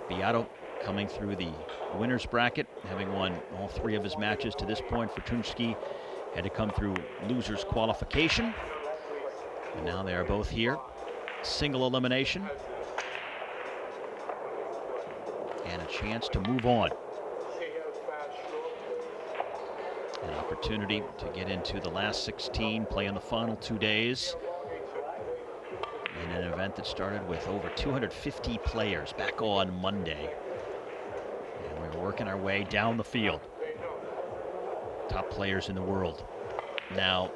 Biado coming through the winner's bracket, having won all 3 of his matches to this point. Fortunski had to come through loser's qualification. And now they are both here. Single elimination. And a chance to move on. An opportunity to get into the last 16, play in the final 2 days. In an event that started with over 250 players back on Monday. And we're working our way down the field. Top players in the world now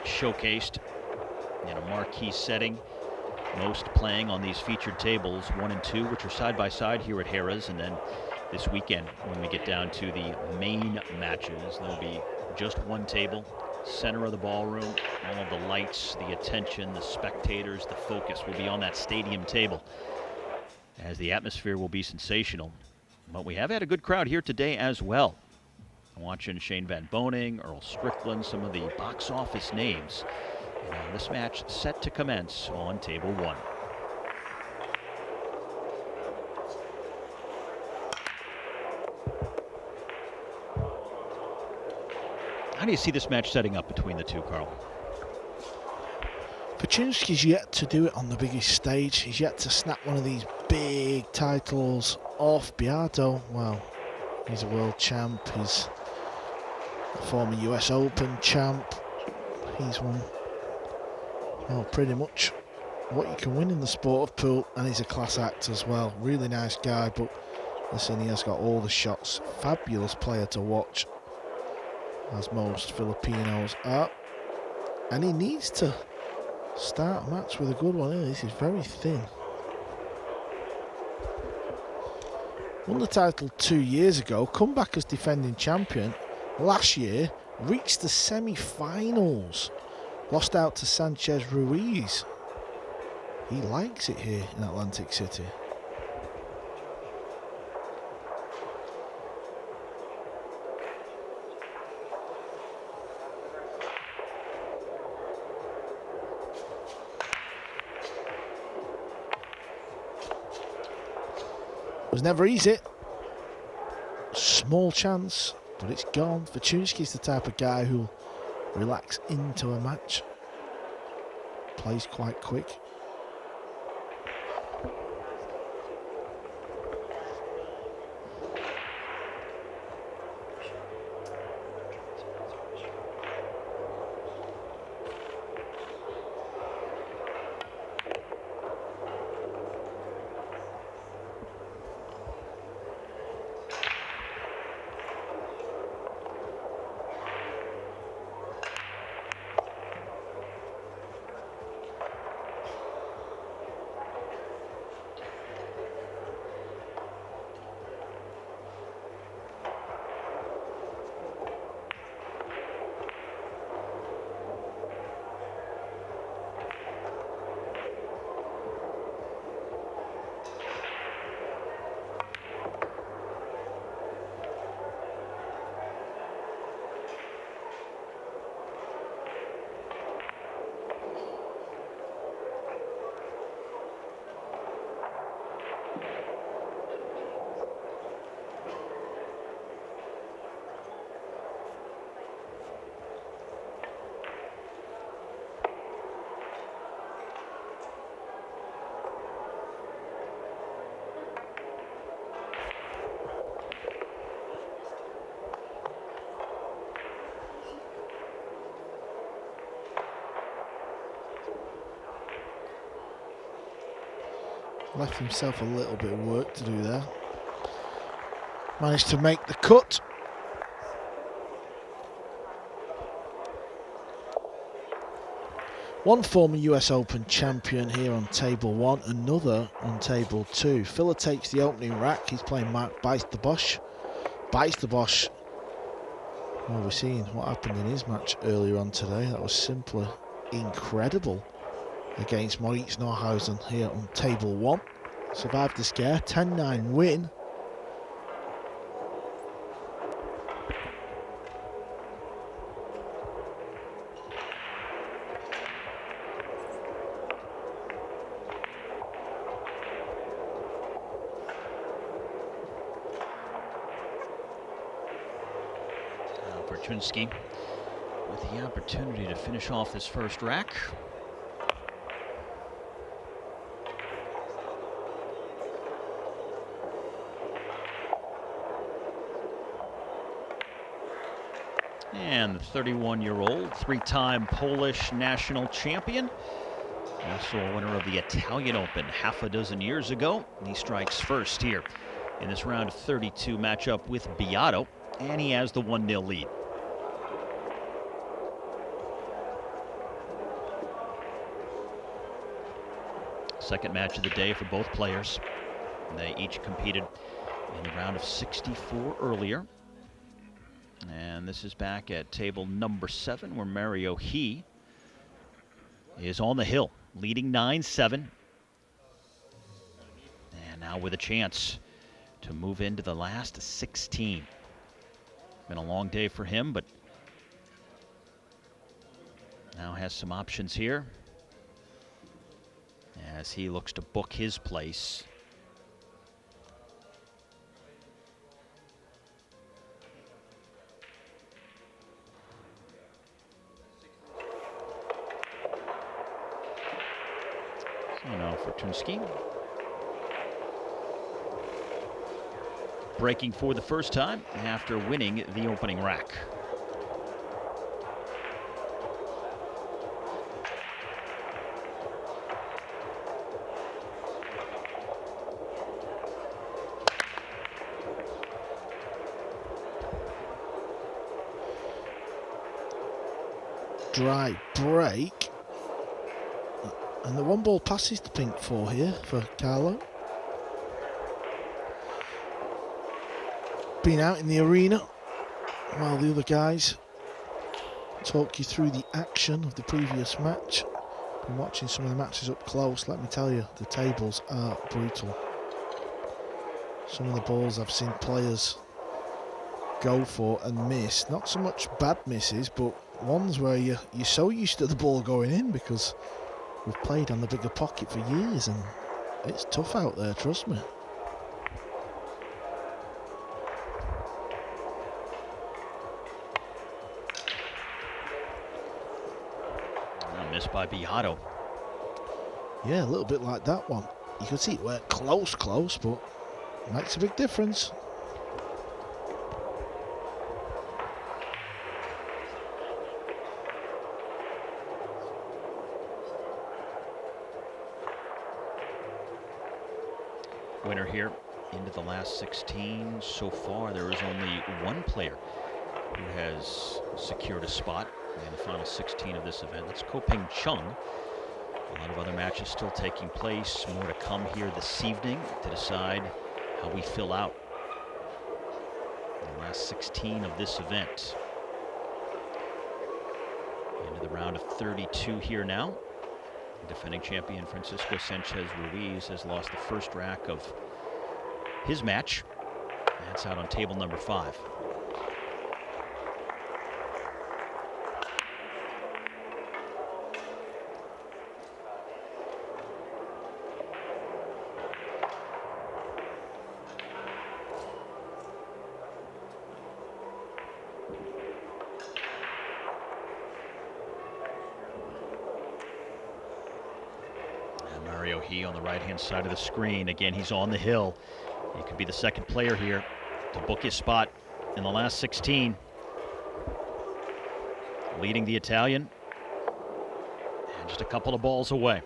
showcased in a marquee setting. Most playing on these featured tables 1 and 2, which are side by side here at Harrah's. And then this weekend, when we get down to the main matches, there'll be just 1 table, center of the ballroom. All of the lights, the attention, the spectators, the focus will be on that stadium table, as the atmosphere will be sensational. But we have had a good crowd here today as well. Watching Shane Van Boning, Earl Strickland, some of the box office names. And this match set to commence on table 1. How do you see this match setting up between the two, Carl? Fortunski's yet to do it on the biggest stage. He's yet to snap one of these big titles off. Biado, well, he's a world champ. He's a former US Open champ. He's won, well, pretty much what you can win in the sport of pool, and he's a class act as well. Really nice guy, but listen, he has got all the shots. Fabulous player to watch, as most Filipinos are. And he needs to start a match with a good one. This is very thin. Won the title 2 years ago, come back as defending champion. Last year, reached the semi-finals. Lost out to Sanchez Ruiz. He likes it here in Atlantic City. Was never easy. Small chance, but it's gone. Fortunski's the type of guy who'll relax into a match. Plays quite quick. Left himself a little bit of work to do there. Managed to make the cut. One former US Open champion here on table 1, another on table 2. Filler takes the opening rack. He's playing Mark Bijsterbosch. Bijsterbosch, well, we're seeing what happened in his match earlier on today. That was simply incredible against Moritz Norhausen here on table 1. Survived the scare, 10-9 win. Fortunski with the opportunity to finish off this first rack. And the 31-year-old, three-time Polish national champion, also a winner of the Italian Open half a dozen years ago. He strikes first here in this round of 32 matchup with Biado, and he has the 1-0 lead. Second match of the day for both players. They each competed in the round of 64 earlier. And this is back at table number 7, where Mario He is on the hill, leading 9-7. And now with a chance to move into the last 16. Been a long day for him, but now has some options here as he looks to book his place. So now Fortunski breaking for the first time after winning the opening rack. Dry break. And the 1-ball passes to pink 4 here for Carlo. Been out in the arena while the other guys talk you through the action of the previous match. Been watching some of the matches up close. Let me tell you, the tables are brutal. Some of the balls I've seen players go for and miss. Not so much bad misses, but ones where you're so used to the ball going in because we've played on the bigger pocket for years, and it's tough out there, trust me. Missed by Biado. Yeah, a little bit like that one. You could see it went close, but it makes a big difference. Winner here into the last 16. So far, there is only one player who has secured a spot in the final 16 of this event. That's Koping Chung. A lot of other matches still taking place. More to come here this evening to decide how we fill out the last 16 of this event. Into the round of 32 here now. Defending champion Francisco Sanchez Ruiz has lost the first rack of his match. That's out on table number 5. Mario He on the right-hand side of the screen. Again, he's on the hill. He could be the second player here to book his spot in the last 16. Leading the Italian. And just a couple of balls away.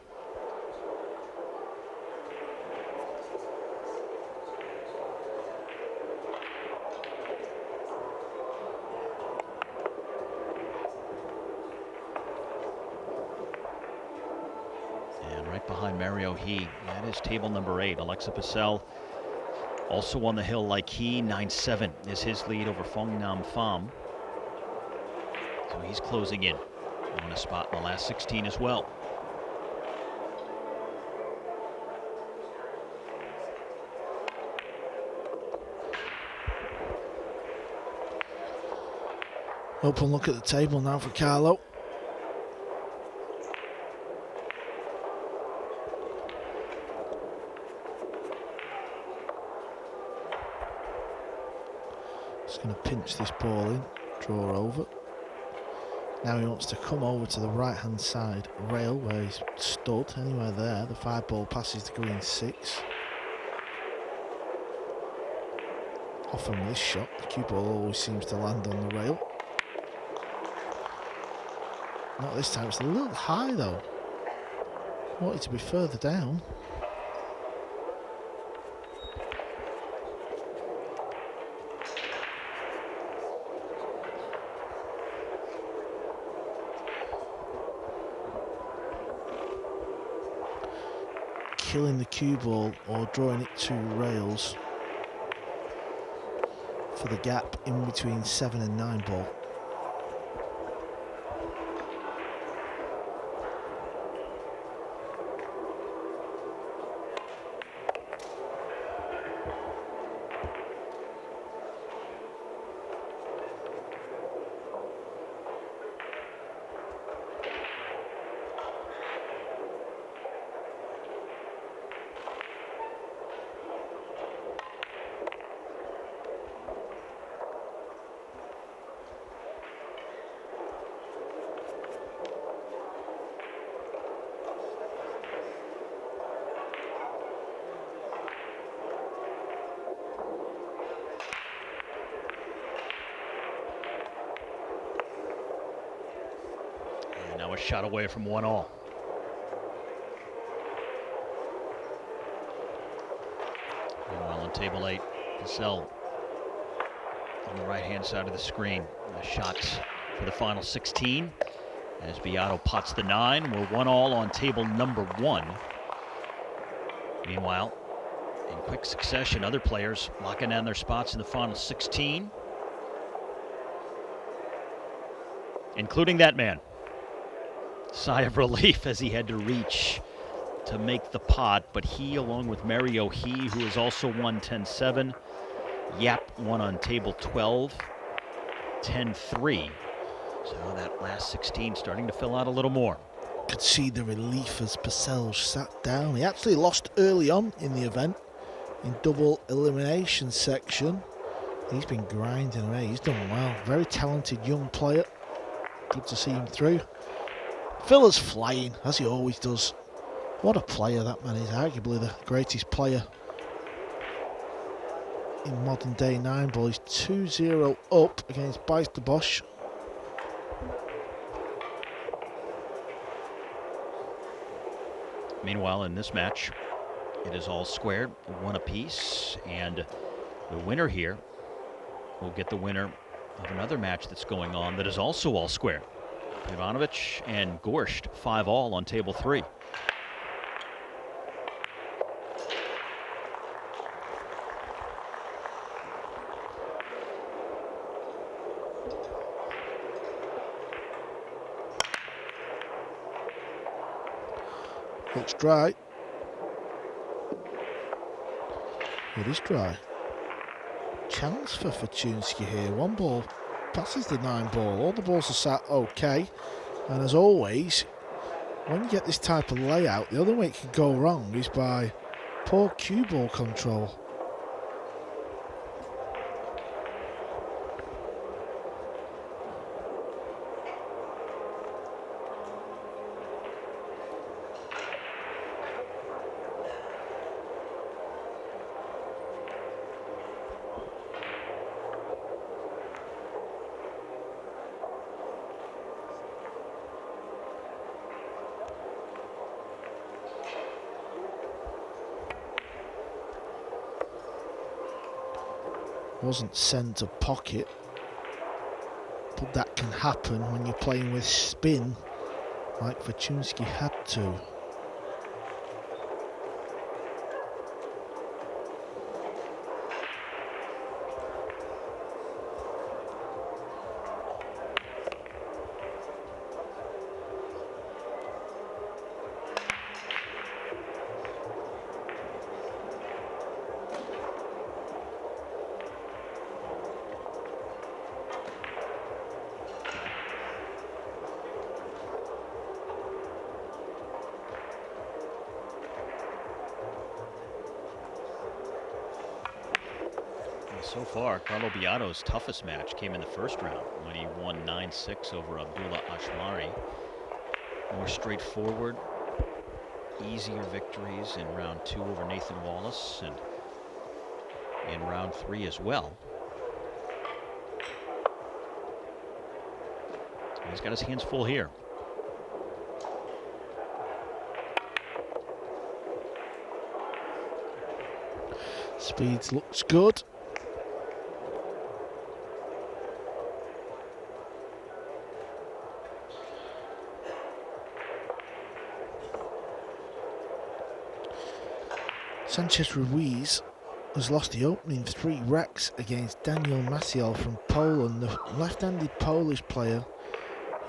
Behind Mario He, that is table number 8. Alexa Pacell also on the hill like he. 9-7 is his lead over Fong Nam Pham. So he's closing in on a spot in the last 16 as well. Open look at the table now for Carlo. Just going to pinch this ball in. Draw over. Now he wants to come over to the right-hand side rail where he's stood. Anywhere there. The 5-ball passes the green 6. Often with this shot, the cue ball always seems to land on the rail. Not this time. It's a little high though. I want it to be further down. Killing the cue ball or drawing it to rails for the gap in between 7 and 9 ball. Now a shot away from 1-all. Meanwhile on table 8, Cassell on the right-hand side of the screen. The shots for the final 16 as Biado pots the 9. We're 1-all on table number 1. Meanwhile, in quick succession, other players locking down their spots in the final 16, including that man. Sigh of relief as he had to reach to make the pot, but he, along with Mario He, who has also won 10-7, Yap won on table 12, 10-3. So that last 16 starting to fill out a little more. Could see the relief as Purcell sat down. He actually lost early on in the event in double elimination section. He's been grinding away. He's done well. Very talented young player. Good to see him through. Filler's flying, as he always does. What a player that man is. Arguably the greatest player in modern day Nineball. He's 2-0 up against Beisterbosch. Meanwhile, in this match, it is all squared, 1 apiece, and the winner here will get the winner of another match that's going on that is also all square. Ivanovic and Gorsht 5-all on table 3. Looks dry. It is dry. Chance for Fortunski here. 1 ball passes the 9 ball. All the balls are sat okay. And as always, when you get this type of layout, the only way it can go wrong is by poor cue ball control. Wasn't sent to pocket, but that can happen when you're playing with spin like Fortunski had to. So far, Carlo Biado's toughest match came in the first round. when he won 9-6 over Abdullah Ashmari. More straightforward, easier victories in round 2 over Nathan Wallace and in round 3 as well. He's got his hands full here. Speeds looks good. Sanchez Ruiz has lost the opening 3 racks against Daniel Maciel from Poland. The left-handed Polish player,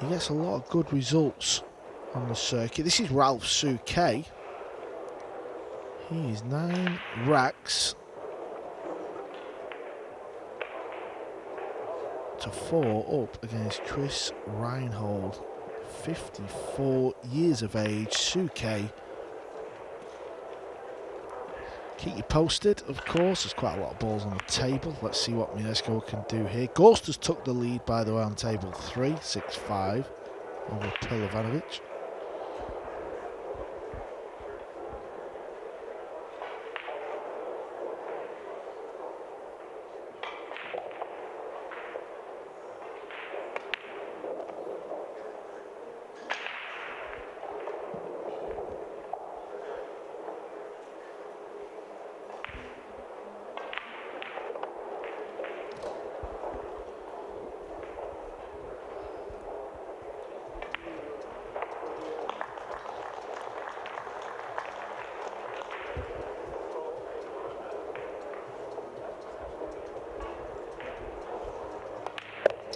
he gets a lot of good results on the circuit. This is Ralph Suke. He is 9 racks to 4 up against Chris Reinhold, 54 years of age. Suke. Keep you posted, of course. There's quite a lot of balls on the table. Let's see what Mieszko can do here. Ghost has took the lead, by the way, on table 3, 6-5 over Pilovanovic.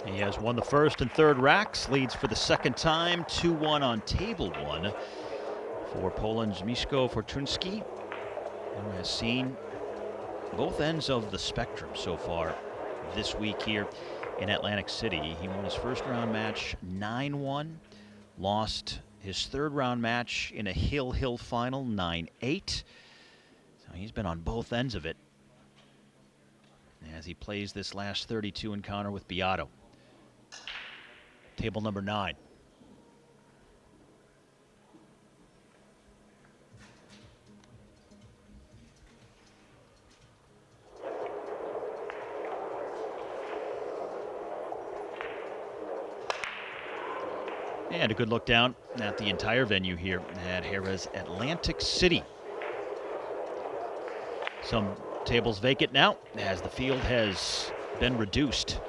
He has won the first and third racks, leads for the second time, 2-1 on table 1 for Poland's Mieszko Fortunski, who has seen both ends of the spectrum so far this week here in Atlantic City. He won his first round match 9-1, lost his third round match in a Hill final 9-8. So he's been on both ends of it as he plays this last 32 encounter with Biado. Table number 9. And a good look down at the entire venue here at Harrah's Atlantic City. Some tables vacant now as the field has been reduced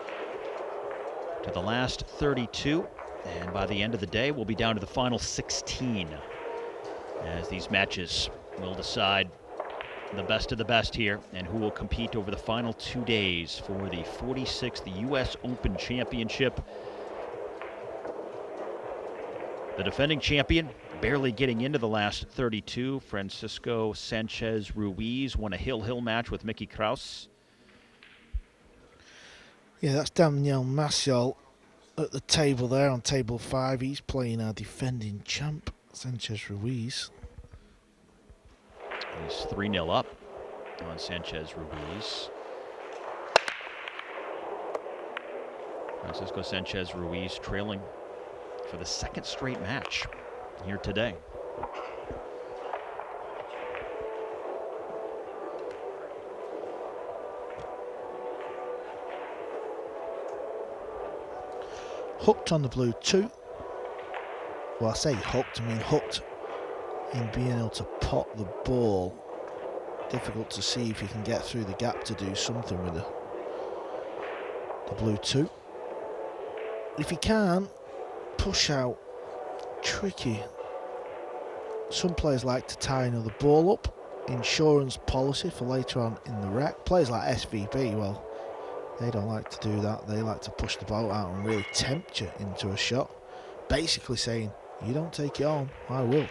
to the last 32, and by the end of the day we'll be down to the final 16 as these matches will decide the best of the best here and who will compete over the final 2 days for the 46th U.S. Open Championship. The defending champion barely getting into the last 32, Francisco Sanchez Ruiz, won a Hill match with Mickey Kraus. Yeah, that's Daniel Maciel at the table there on table 5. He's playing our defending champ, Sanchez Ruiz. He's 3-0 up on Sanchez Ruiz. Francisco Sanchez Ruiz trailing for the second straight match here today. Hooked on the blue 2. Well, I say hooked, I mean hooked in being able to pot the ball. Difficult to see if he can get through the gap to do something with the blue 2. If he can, push out, tricky. Some players like to tie another ball up, insurance policy for later on in the rack. Players like SVB, well, they don't like to do that. They like to push the boat out and really tempt you into a shot, basically saying, you don't take it on, I will.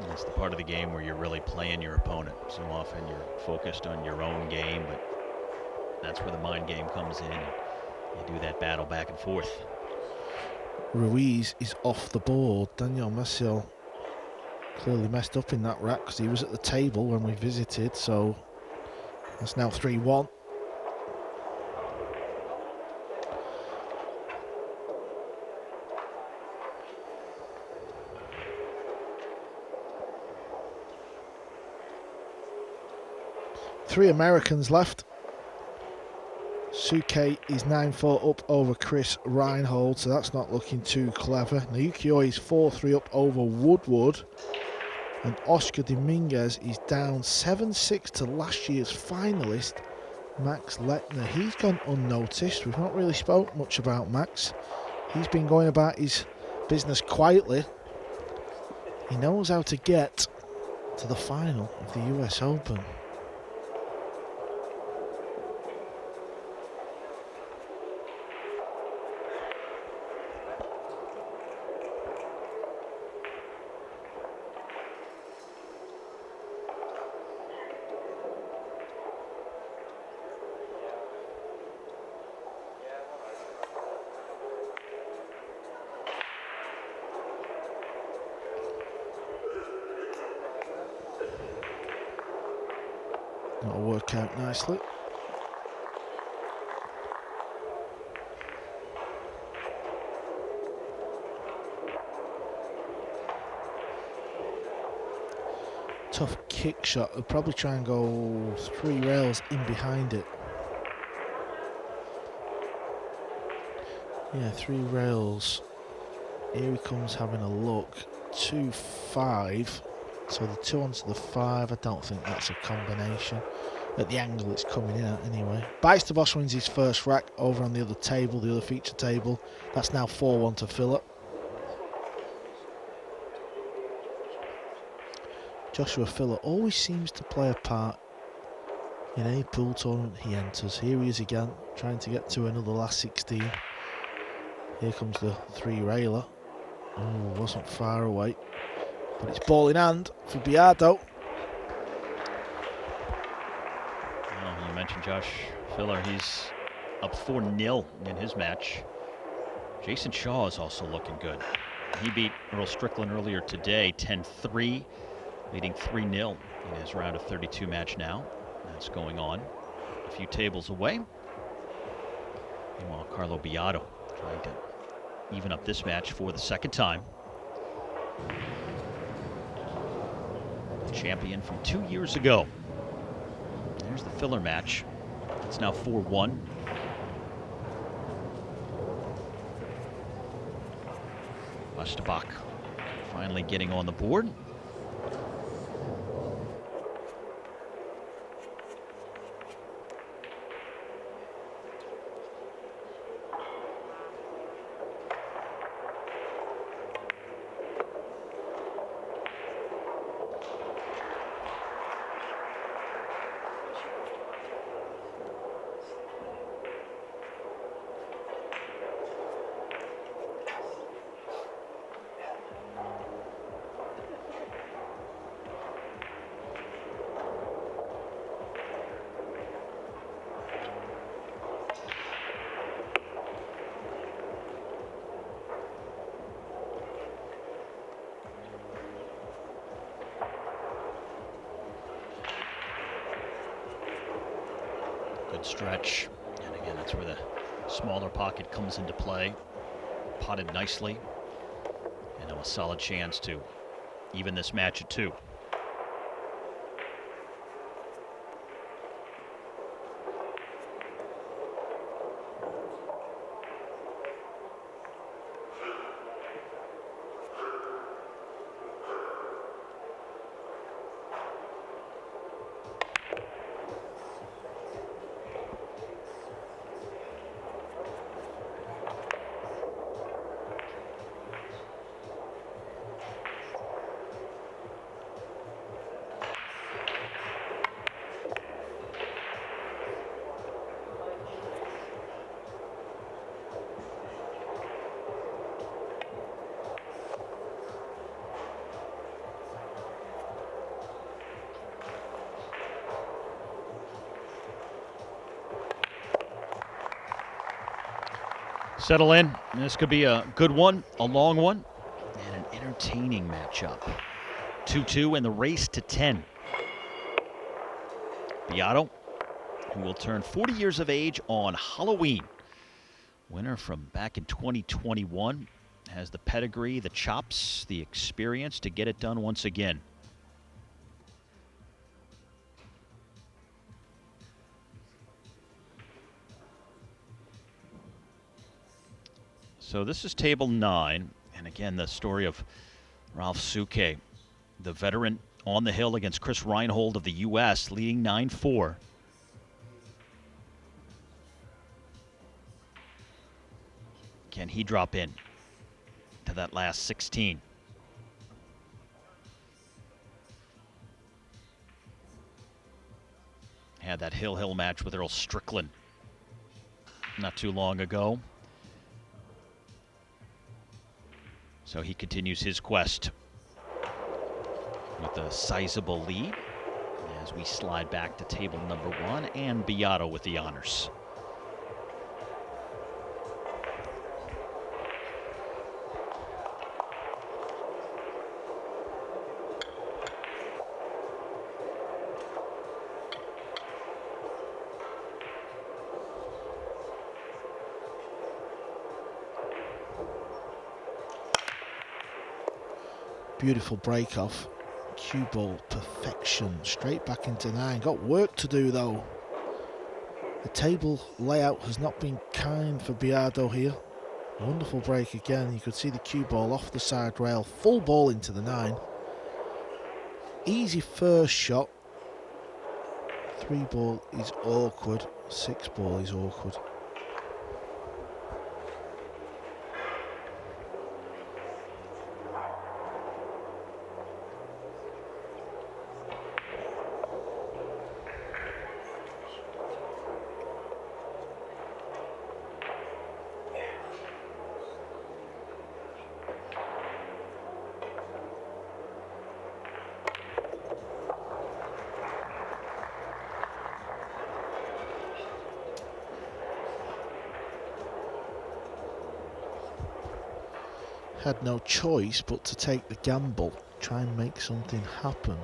That's the part of the game where you're really playing your opponent. So often you're focused on your own game, but that's where the mind game comes in. You do that battle back and forth. Ruiz is off the board. Daniel Maciel clearly messed up in that rack because he was at the table when we visited, so that's now 3-1. 3 Americans left. Suke is 9-4 up over Chris Reinhold, so that's not looking too clever. Naoki is 4-3 up over Woodward. And Oscar Dominguez is down 7-6 to last year's finalist, Max Lechner. He's gone unnoticed. We've not really spoke much about Max. He's been going about his business quietly. He knows how to get to the final of the US Open. That'll work out nicely. Tough kick shot. He'll probably try and go 3 rails in behind it. Yeah, 3 rails. Here he comes having a look. 2-5. So the 2 onto the 5, I don't think that's a combination. At the angle it's coming in at anyway. Bites the Boss wins his first rack over on the other table, the other feature table. That's now 4-1 to Phillip. Joshua Phillip always seems to play a part in any pool tournament he enters. Here he is again, trying to get to another last 16. Here comes the 3 railer. Oh, wasn't far away. But it's ball in hand for Biado. Well, you mentioned Josh Filler. He's up 4-0 in his match. Jason Shaw is also looking good. He beat Earl Strickland earlier today, 10-3, leading 3-0 in his round of 32 match now. That's going on a few tables away. Meanwhile, Carlo Biado trying to even up this match for the second time. Champion from 2 years ago. There's the filler match. It's now 4-1. Westerbach finally getting on the board. Good stretch, and again, that's where the smaller pocket comes into play. Potted nicely, and a solid chance to even this match at 2. Settle in. This could be a good one, a long one, and an entertaining matchup. 2-2 in the race to 10. Biado, who will turn 40 years of age on Halloween. Winner from back in 2021, has the pedigree, the chops, the experience to get it done once again. So this is table 9, and again the story of Ralph Suke, the veteran on the hill against Chris Reinhold of the U.S., leading 9-4. Can he drop in to that last 16? Had that Hill match with Earl Strickland not too long ago. So he continues his quest with a sizable lead as we slide back to table number 1, and Biado with the honors. Beautiful break off. Cue ball perfection. Straight back into 9. Got work to do though. The table layout has not been kind for Biado here. Wonderful break again. You could see the cue ball off the side rail. Full ball into the 9. Easy first shot. 3 ball is awkward. 6 ball is awkward. Had no choice but to take the gamble, try and make something happen.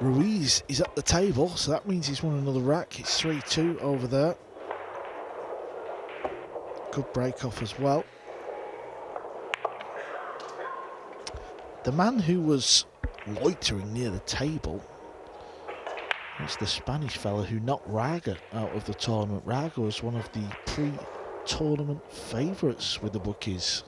Ruiz is at the table, so that means he's won another rack. It's 3-2 over there. Good break off as well. The man who was loitering near the table, it's the Spanish fella who knocked Raga out of the tournament. Raga was one of the pre-tournament favourites with the bookies.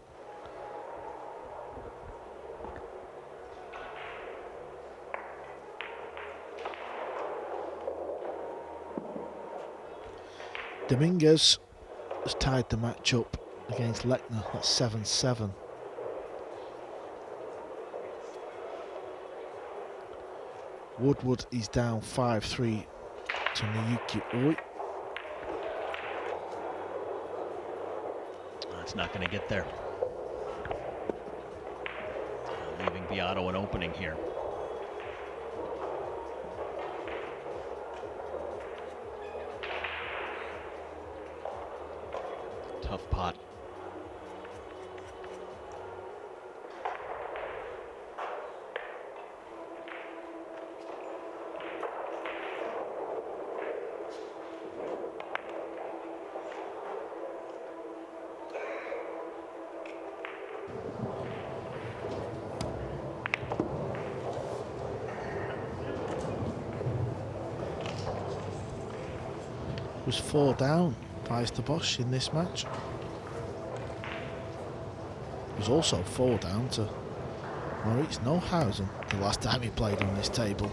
Dominguez has tied the match up against Lechner. That's 7-7. Woodward is down 5-3 to Niyuki Oi. That's not going to get there. Leaving Biado an opening here. Tough pot. Was 4 down by the Bosch in this match. Was also 4 down to Moritz Neuhausen the last time he played on this table.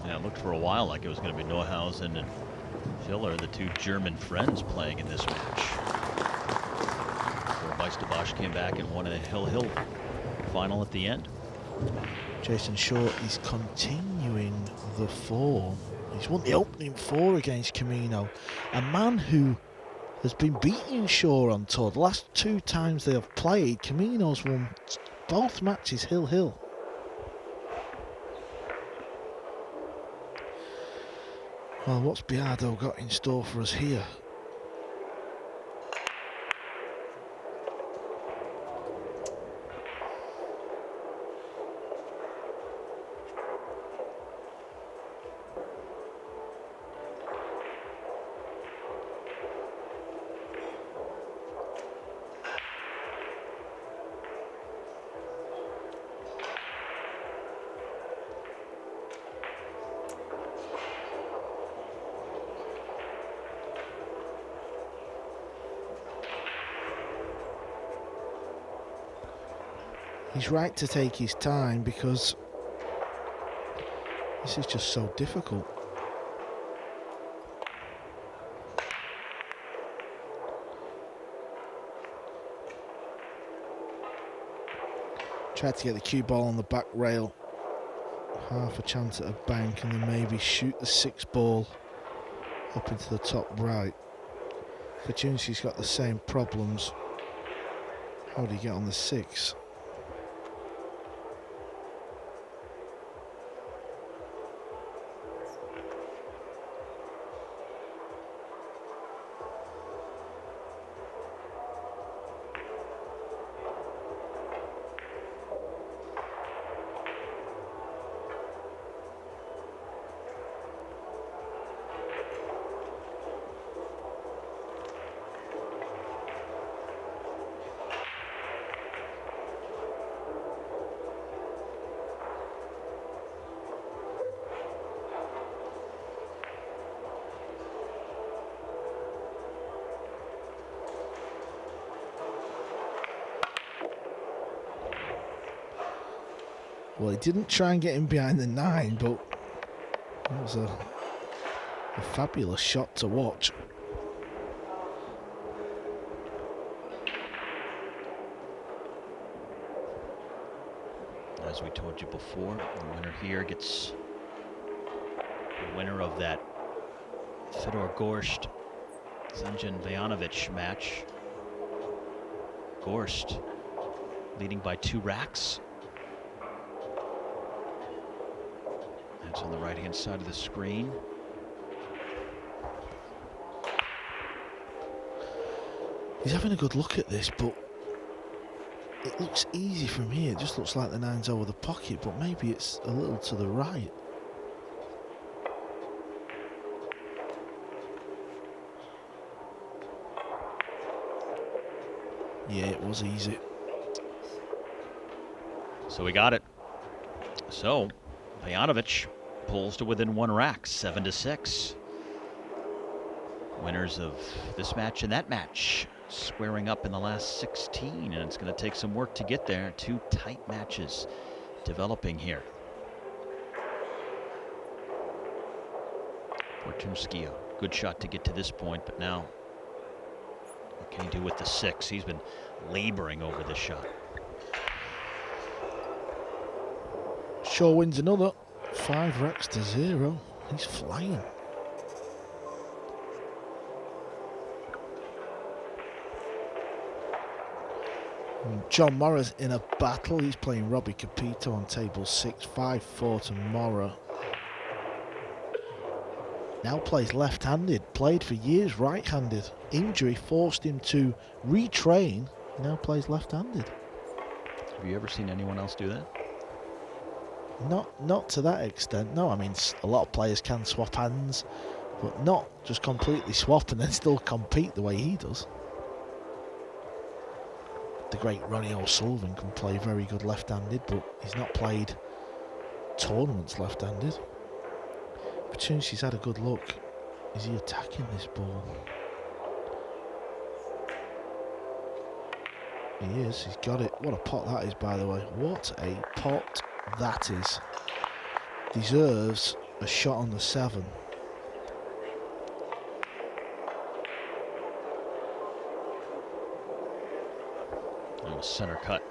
Yeah, it looked for a while like it was going to be Neuhausen and Filler, the 2 German friends, playing in this match. Before Weiss came back and won a Hill final at the end. Jason Shaw is continuing the form. He's won the opening 4 against Camino. A man who has been beating Shaw on tour. The last 2 times they have played, Camino's won both matches Hill. Well, what's Biado got in store for us here? he's right to take his time because this is just so difficult. Tried to get the cue ball on the back rail. Half a chance at a bank and then maybe shoot the 6 ball up into the top right. Fortunski's got the same problems. How do you get on the 6? Well, he didn't try and get him behind the 9, but it was a fabulous shot to watch. As we told you before, the winner here gets the winner of that Fedor Gorst Zanjan Vajanovic match. Gorst leading by 2 racks. That's on the right-hand side of the screen. He's having a good look at this, but it looks easy from here. It just looks like the 9's over the pocket, but maybe it's a little to the right. Yeah, it was easy. So we got it. So Vajanovic pulls to within 1 rack, 7-6. Winners of this match and that match squaring up in the last 16, and it's going to take some work to get there. 2 tight matches developing here. Fortunski, a good shot to get to this point, but now what can he do with the 6? He's been laboring over this shot. Shaw wins another. 5 racks to 0. He's flying. John Morris in a battle. He's playing Robbie Capito on table 6. 5-4 to Morra. Now plays left-handed. Played for years right-handed. Injury forced him to retrain. Now plays left-handed. Have you ever seen anyone else do that? Not to that extent. No, I mean a lot of players can swap hands, but not just completely swap and then still compete the way he does. The great Ronnie O'Sullivan can play very good left-handed, but he's not played tournaments left-handed. Fortunski's had a good look. Is he attacking this ball? He is. He's got it. What a pot that is, by the way. What a pot that is. Deserves a shot on the 7. That was center cut.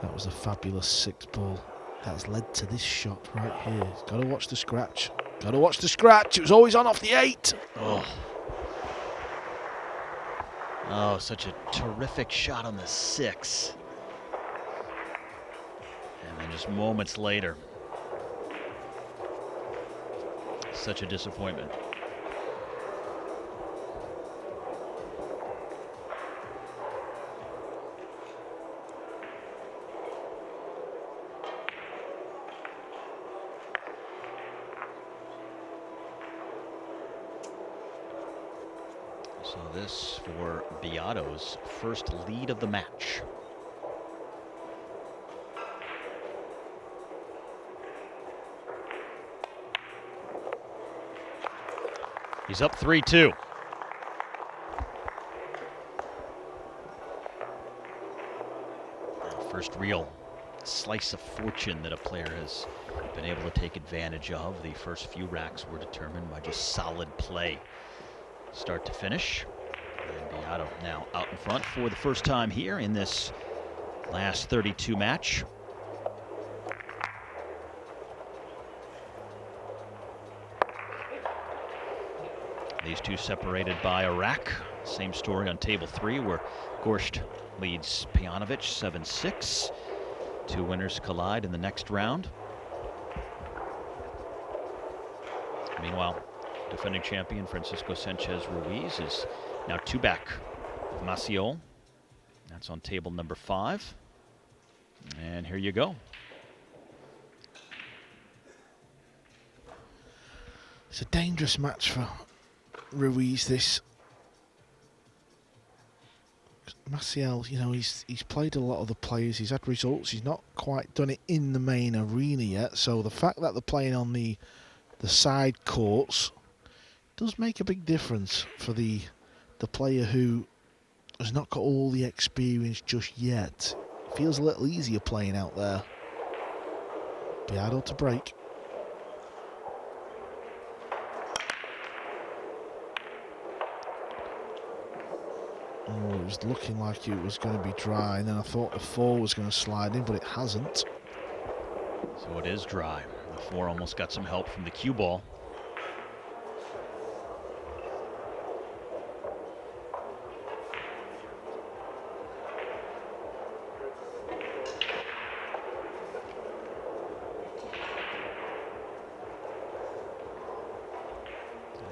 That was a fabulous 6 ball. That's led to this shot right here. Got to watch the scratch. Got to watch the scratch. It was always on off the 8. Oh, such a terrific shot on the 6. And then just moments later, such a disappointment. So this for Biado's first lead of the match. He's up 3-2. First real slice of fortune that a player has been able to take advantage of. The first few racks were determined by just solid play, start to finish. And Biado now out in front for the first time here in this last 32 match. These two separated by a rack. Same story on table 3, where Gorsht leads Pejanovic 7-6. Two winners collide in the next round. Meanwhile, defending champion Francisco Sanchez Ruiz is now 2 back of Maciel. That's on table number 5. And here you go. It's a dangerous match for Ruiz, this. Maciel, you know, he's played a lot of the players, he's had results, he's not quite done it in the main arena yet, so the fact that they're playing on the side courts does make a big difference for the player who has not got all the experience just yet. Feels a little easier playing out there. Biado to break. Oh, it was looking like it was going to be dry, and then I thought the 4 was going to slide in, but it hasn't. So it is dry. The 4 almost got some help from the cue ball.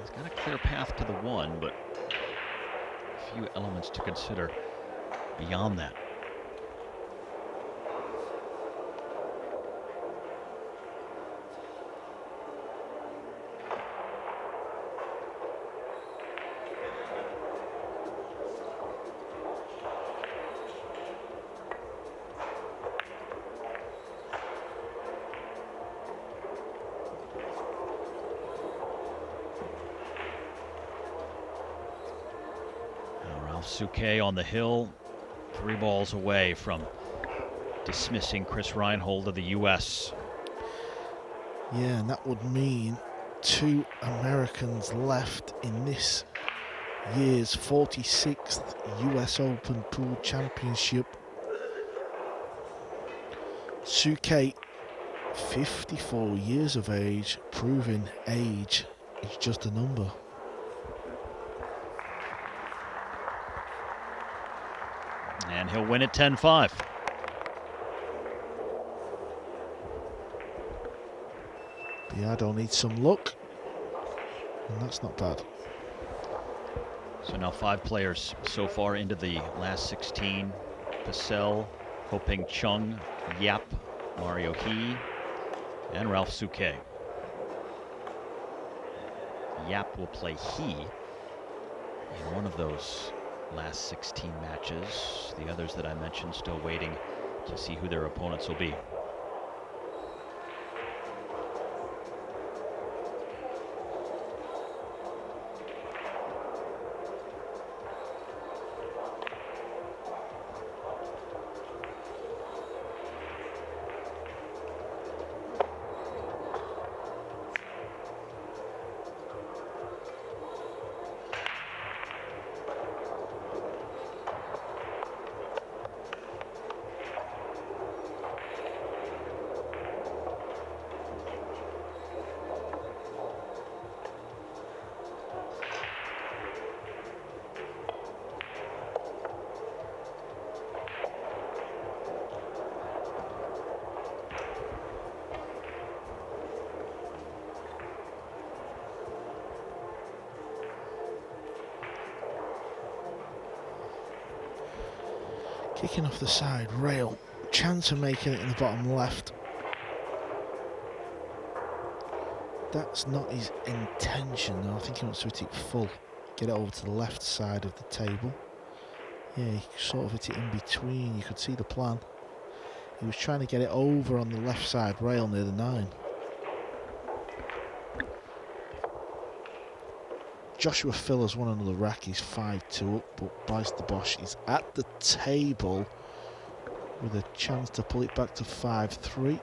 He's got a clear path to the 1, but a few elements to consider beyond that. Suke on the hill, 3 balls away from dismissing Chris Reinhold of the U.S. Yeah, and that would mean 2 Americans left in this year's 46th US Open Pool Championship. Suke, 54 years of age, proving age is just a number. And he'll win it 10-5. Biado needs some luck, and that's not bad. So now 5 players so far into the last 16. Pacel, Hoping Chung, Yap, Mario He, and Ralph Suke. Yap will play He in one of those last 16 matches. The others that I mentioned still waiting to see who their opponents will be. Kicking off the side rail. Chance of making it in the bottom left. That's not his intention though. I think he wants to hit it full. Get it over to the left side of the table. Yeah, he sort of hit it in between. You could see the plan. He was trying to get it over on the left side rail near the 9. Joshua Fillers won another rack. He's 5-2 up, but Bryce the Bosch is at the table with a chance to pull it back to 5-3.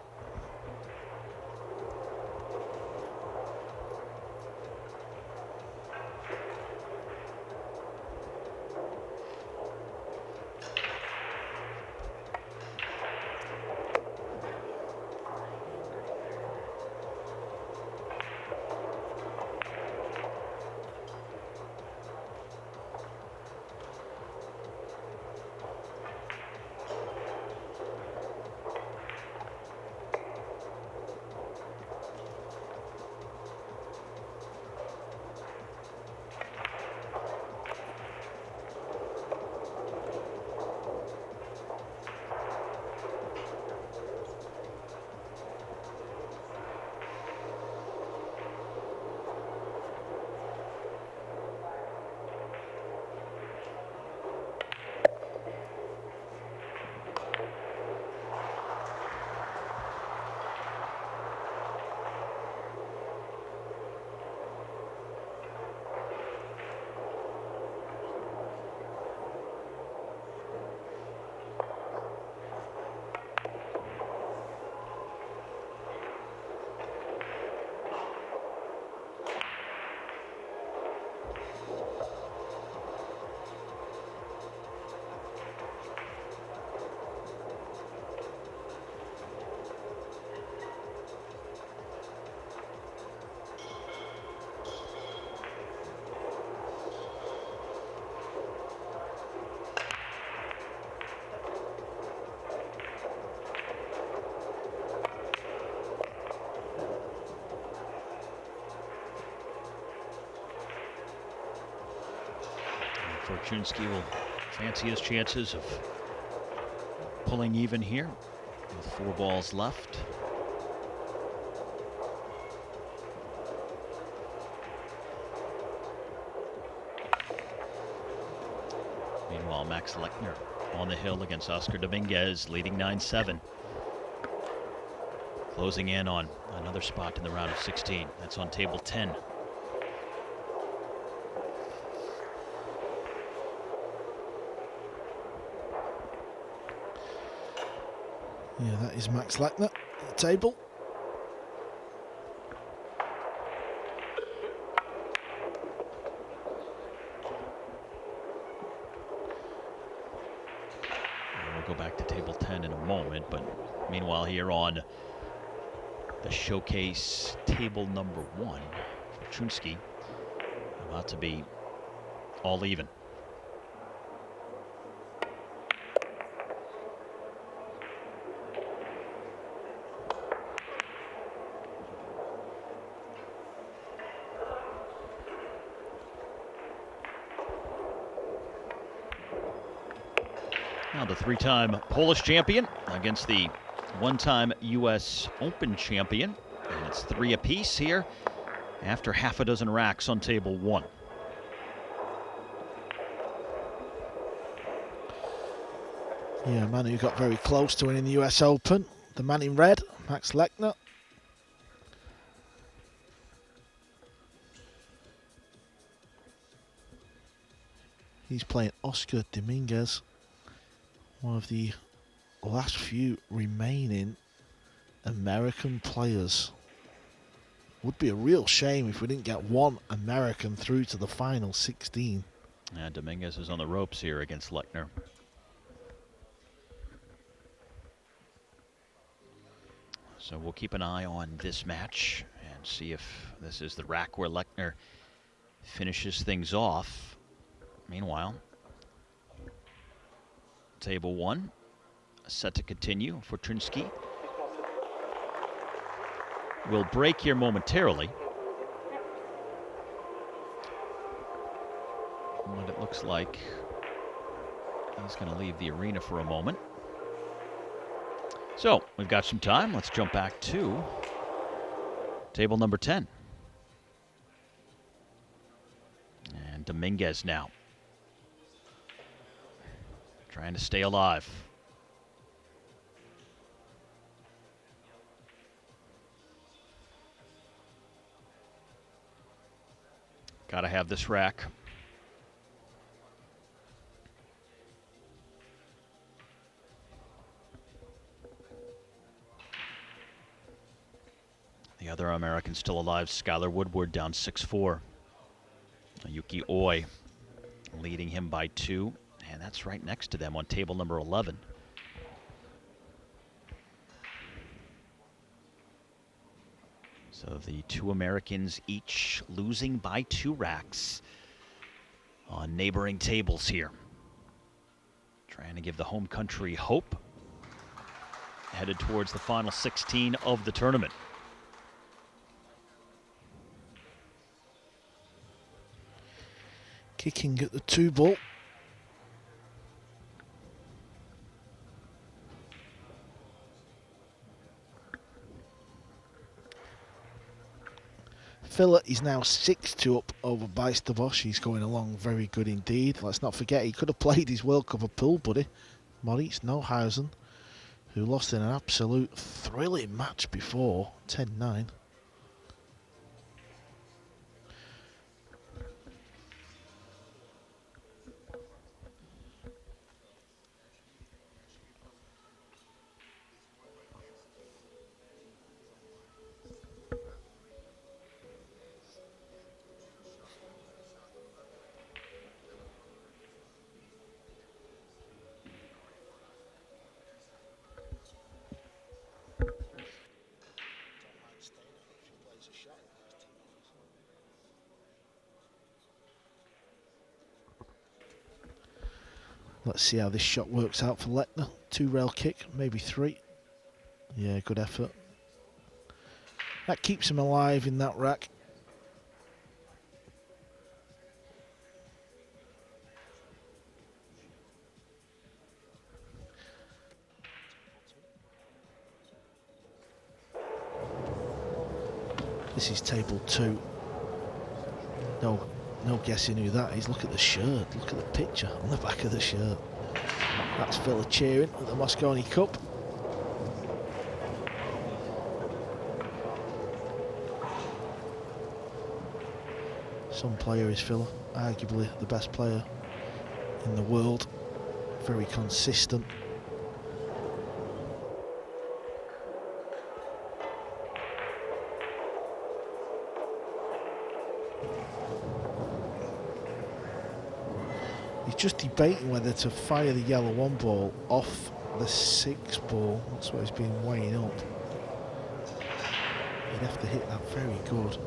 Fortunski will fancy his chances of pulling even here with 4 balls left. Meanwhile, Max Lechner on the hill against Oscar Dominguez, leading 9-7. Closing in on another spot in the round of 16. That's on table 10. Yeah, that is Max Lechner at the table. We'll go back to table 10 in a moment, but meanwhile here on the showcase table number 1, Fortunski about to be all even. Now the 3-time Polish champion against the 1-time U.S. Open champion. And it's 3 apiece here after half a dozen racks on table 1. Yeah, a man who got very close to winning the US Open. The man in red, Max Lechner. He's playing Oscar Dominguez, one of the last few remaining American players. Would be a real shame if we didn't get one American through to the final 16. And Dominguez is on the ropes here against Lechner. So we'll keep an eye on this match and see if this is the rack where Lechner finishes things off. Meanwhile, table 1 set to continue. Fortunski will break here momentarily. What it looks like He's going to leave the arena for a moment. So we've got some time. Let's jump back to table number 10. And Dominguez now trying to stay alive. Got to have this rack. The other American still alive, Skylar Woodward, down 6-4. Yuki Oi leading him by 2, and that's right next to them on table number 11. So the 2 Americans each losing by 2 racks on neighboring tables here. Trying to give the home country hope, headed towards the final 16 of the tournament. Kicking at the 2 ball. Filler is now 6-2 up over Beisterbosch. He's going along very good indeed. Let's not forget he could have played his World Cup of pool buddy, Moritz Neuhausen, who lost in an absolute thrilling match before, 10-9. Let's see how this shot works out for Lechner. 2 rail kick, maybe 3. Yeah, good effort. That keeps him alive in that rack. This is table 2. No guessing who that is. Look at the shirt. Look at the picture on the back of the shirt. That's Filler cheering at the Mosconi Cup. Some player is Filler. Arguably the best player in the world. Very consistent. Just debating whether to fire the yellow 1 ball off the 6 ball. That's what he's been weighing up. He'd have to hit that very good.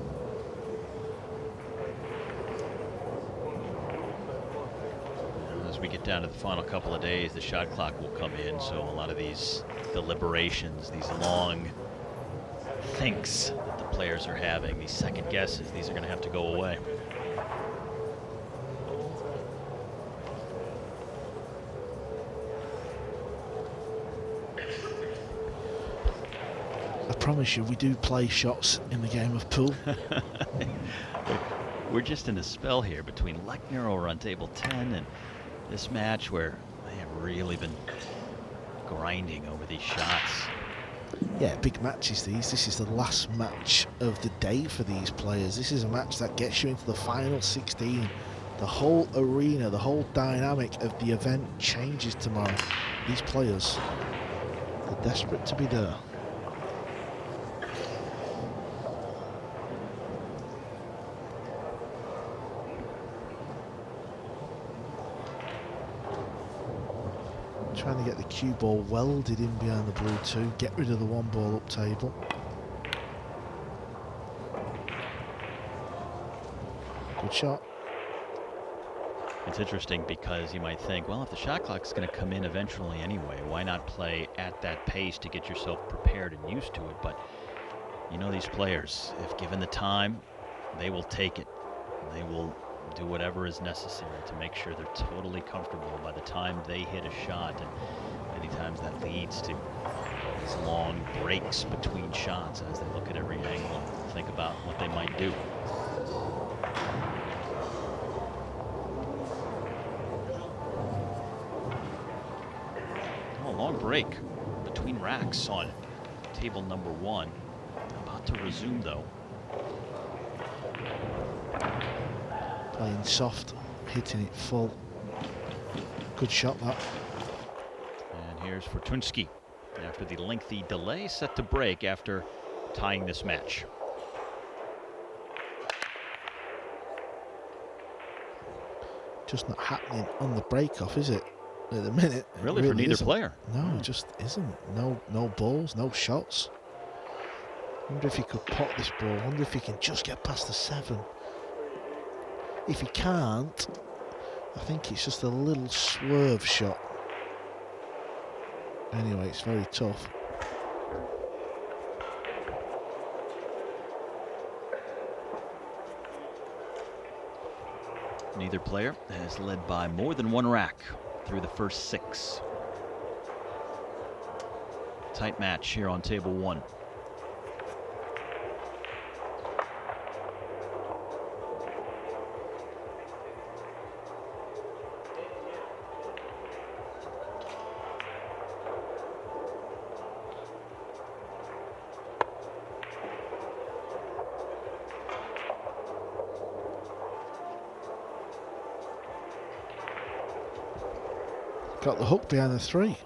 As we get down to the final couple of days, the shot clock will come in, so a lot of these deliberations, these long thinks that the players are having, these second guesses, these are going to have to go away. I promise you, we do play shots in the game of pool. We're just in a spell here between Lechner over on table 10 and this match where they have really been grinding over these shots. Yeah, big matches these. This is the last match of the day for these players. This is a match that gets you into the final 16. The whole arena, the whole dynamic of the event changes tomorrow. These players are desperate to be there. Trying to get the cue ball welded in behind the blue 2, get rid of the 1 ball up table. Good shot. It's interesting because you might think, well, if the shot clock's going to come in eventually anyway, why not play at that pace to get yourself prepared and used to it? But you know, these players, if given the time, they will take it. They will do whatever is necessary to make sure they're totally comfortable by the time they hit a shot. And many times that leads to these long breaks between shots as they look at every angle and think about what they might do. Oh, a long break between racks on table number 1. About to resume though. Playing soft, hitting it full. Good shot that. And here's Fortunski after the lengthy delay, set to break after tying this match. Just not happening on the break off, is it? At the minute. Really, for neither isn't. player. No, it just isn't. No balls, no shots. Wonder if he could pot this ball. Wonder if he can just get past the 7. If he can't, I think it's just a little swerve shot. Anyway, it's very tough. Neither player has led by more than 1 rack through the first 6. Tight match here on table 1. Got the hook behind the 3.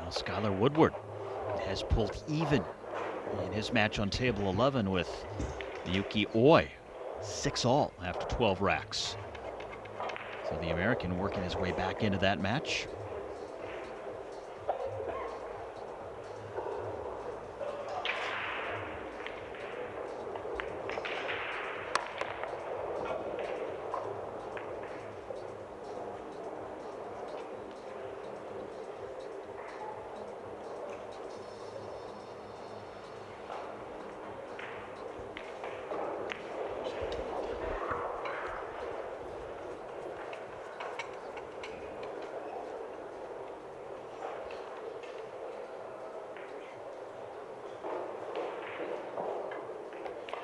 Skylar Woodward has pulled even in his match on table 11 with Yuki Oi. 6-all after 12 racks. So the American working his way back into that match.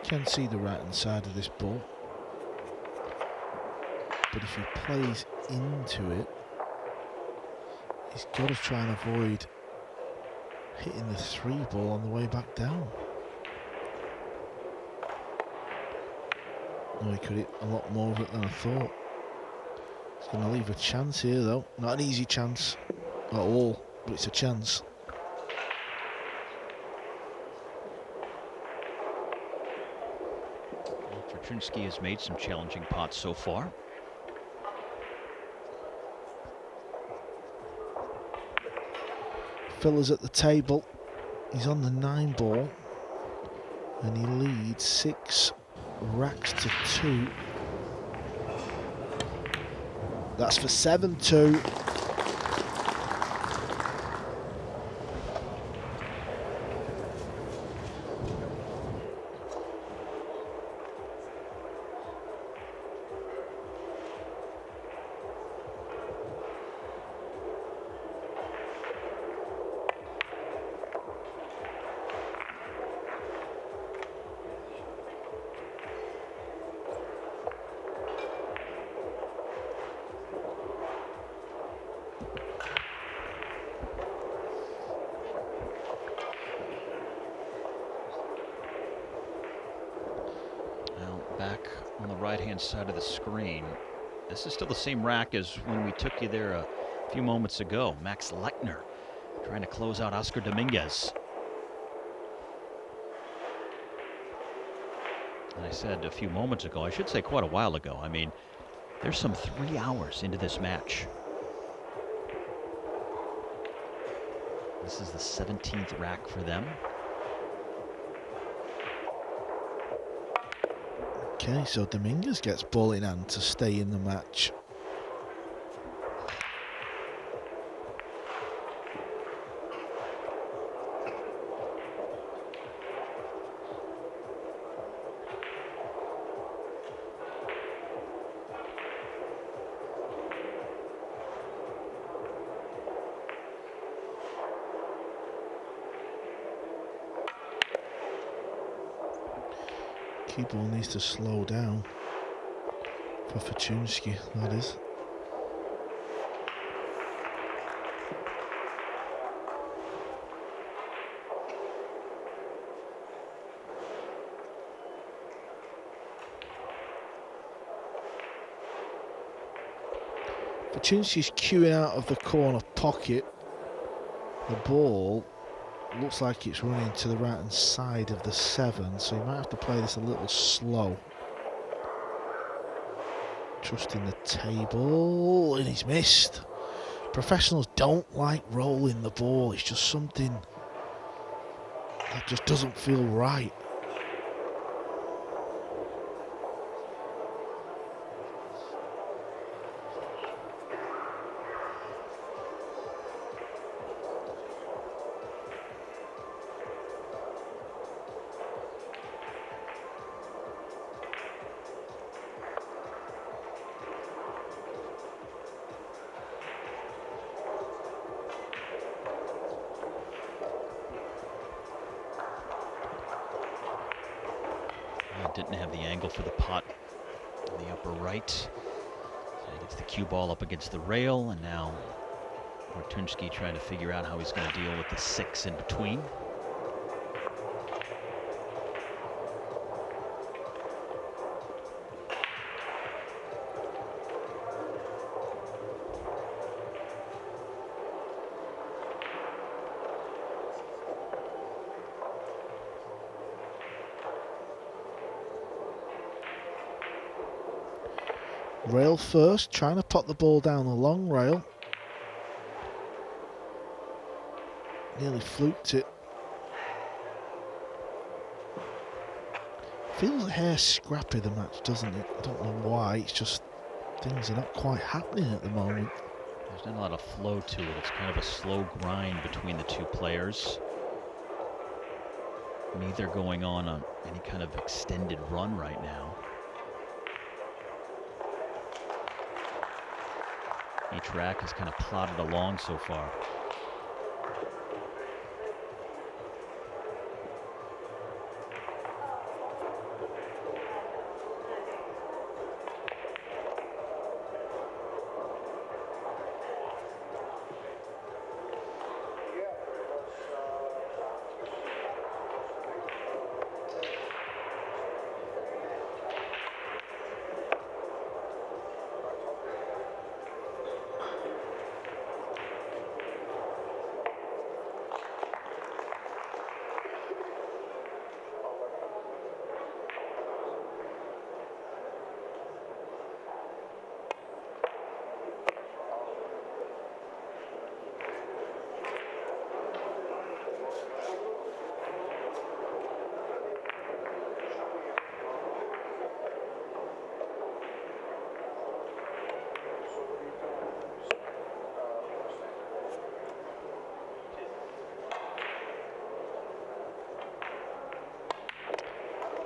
Can see the right hand side of this ball, but if he plays into it, he's got to try and avoid hitting the 3 ball on the way back down. Oh, he could hit a lot more of it than I thought. He's going to leave a chance here though. Not an easy chance at all, but it's a chance. Fortunski has made some challenging pots so far. Filler's at the table. He's on the 9 ball. And he leads 6 racks to 2. That's for 7-2. Back on the right-hand side of the screen. This is still the same rack as when we took you there a few moments ago. Max Lechner trying to close out Oscar Dominguez. And I said a few moments ago, I should say quite a while ago. I mean, There's some 3 hours into this match. This is the 17th rack for them. Okay, so Dominguez gets ball in hand to stay in the match. Cue ball needs to slow down for Fortunski, that is. Fortunski's cueing out of the corner pocket. The ball looks like it's running to the right hand side of the 7, so you might have to play this a little slow. Trusting the table, and he's missed. Professionals don't like rolling the ball. It's just something that just doesn't feel right. Didn't have the angle for the pot in the upper right. So he gets the cue ball up against the rail, and now Fortunski trying to figure out how he's going to deal with the 6 in between. Rail first, trying to pot the ball down the long rail. Nearly fluked it. Feels a hair scrappy, the match, doesn't it? I don't know why, it's just things are not quite happening at the moment. There's not a lot of flow to it. It's kind of a slow grind between the two players. Neither going on any kind of extended run right now. Each rack has kind of plodded along so far.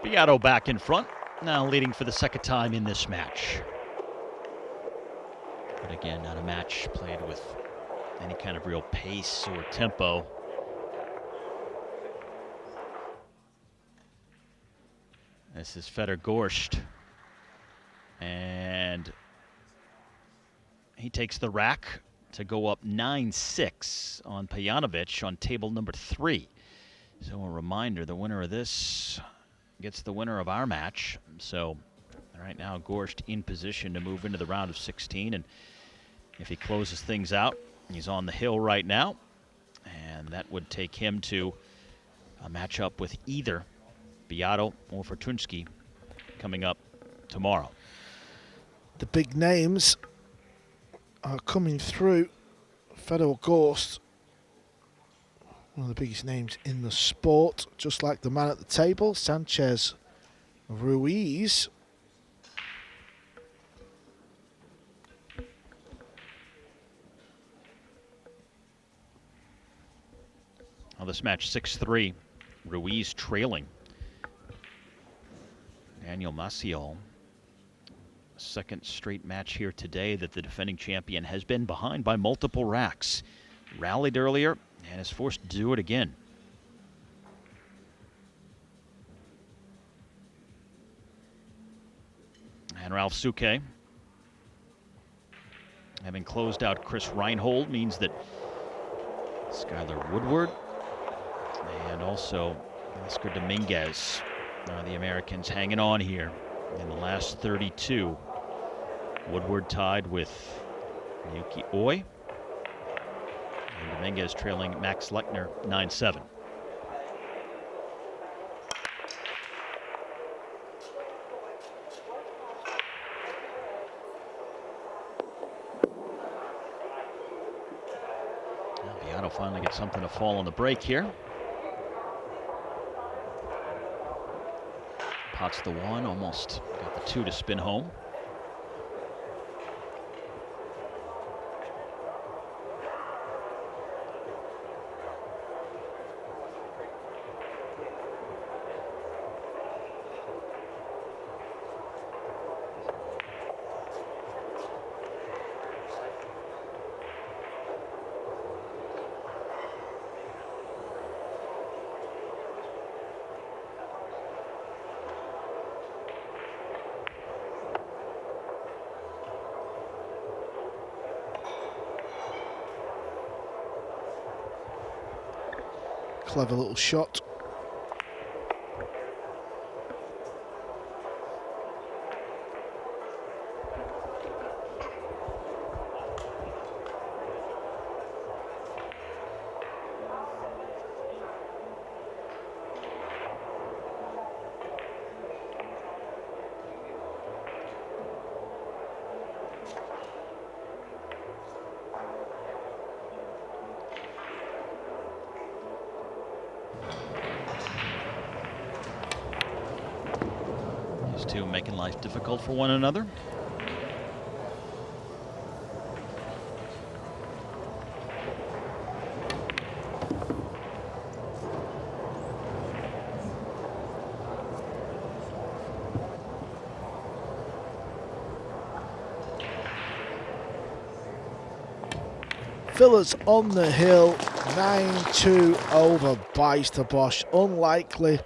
Biado back in front, now leading for the second time in this match. But again, not a match played with any kind of real pace or tempo. This is Fedor Gorst, and he takes the rack to go up 9-6 on Pejanovic on table number 3. So a reminder, the winner of this gets the winner of our match. So right now Gorst in position to move into the round of 16, and if he closes things out, he's on the hill right now, and that would take him to a matchup with either Biado or Fortunski coming up tomorrow. The big names are coming through. Fedor Gorst, one of the biggest names in the sport, just like the man at the table, Sanchez Ruiz. Well, this match 6-3. Ruiz trailing. Daniel Maciel. Second straight match here today that the defending champion has been behind by multiple racks. Rallied earlier and is forced to do it again. And Ralph Souquet, having closed out Chris Reinhold, means that Skylar Woodward and also Oscar Dominguez are the Americans hanging on here in the last 32. Woodward tied with Yuki Oi, and Dominguez trailing Max Lechner 9-7. Biado finally gets something to fall on the break here. Pots the one, almost got the two to spin home. Clever little shot. Two making life difficult for one another. Villas on the hill, 9-2 over Bijsterbosch. Unlikely.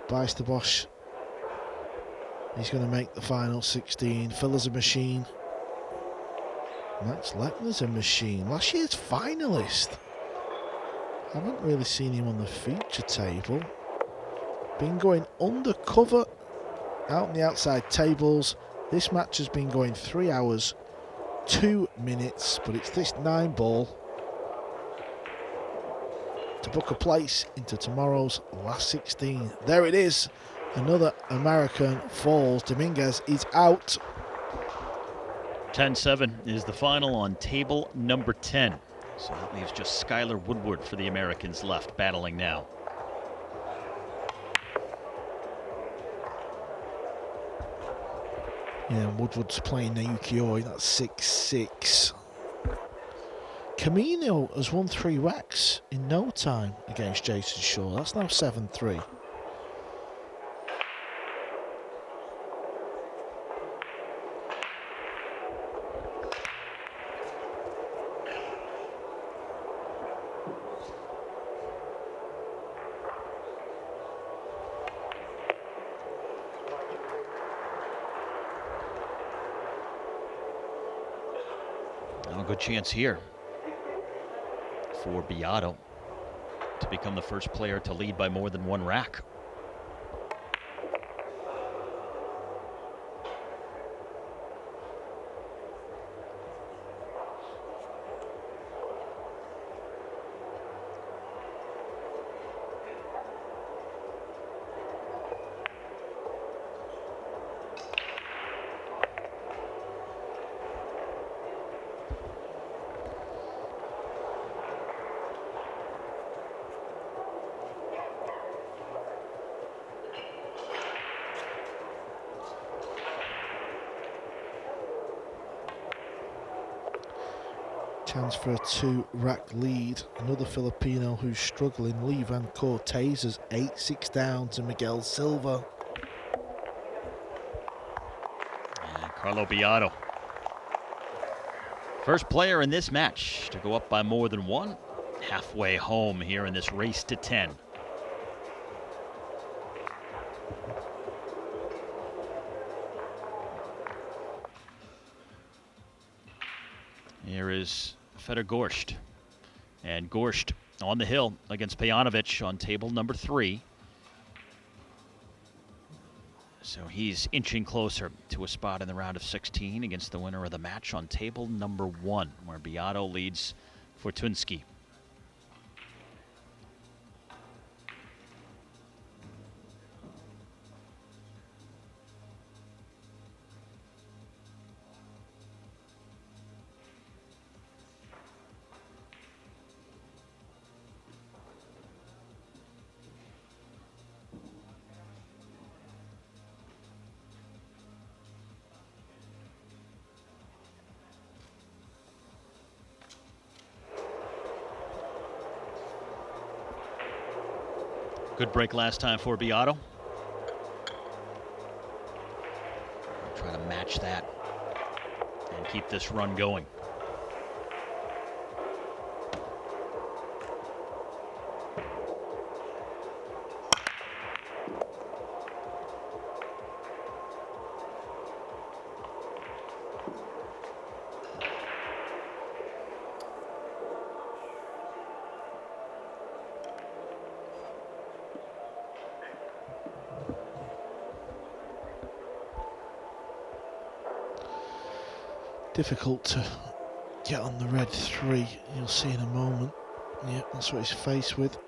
Bijsterbosch, he's going to make the final 16. Filler's a machine. Max Lechner's a machine. Last year's finalist. Haven't really seen him on the feature table. Been going undercover out on the outside tables. This match has been going 3 hours, 2 minutes, but it's this Nineball to book a place into tomorrow's last 16. There it is. Another American falls. Dominguez is out. 10-7 is the final on table number 10. So that leaves just Skylar Woodward for the Americans left, battling now. Yeah, Woodward's playing Yuki Oi. That's 6-6. Camino has won 3 racks in no time against Jason Shaw. That's now 7-3. A good chance here for Biado to become the first player to lead by more than 1 rack. Chance for a 2-rack lead. Another Filipino who's struggling, Levan Cortez, 8-6 down to Miguel Silva. And Carlo Biado, first player in this match to go up by more than one. Halfway home here in this race to 10. Here is Fedor Gorsht. And Gorsht on the hill against Pejanovic on table number 3. So he's inching closer to a spot in the round of 16 against the winner of the match on table number 1, where Biado leads Fortunski. Good break last time for Biado. Try to match that and keep this run going. Difficult to get on the red 3, you'll see in a moment. Yeah, that's what he's faced with.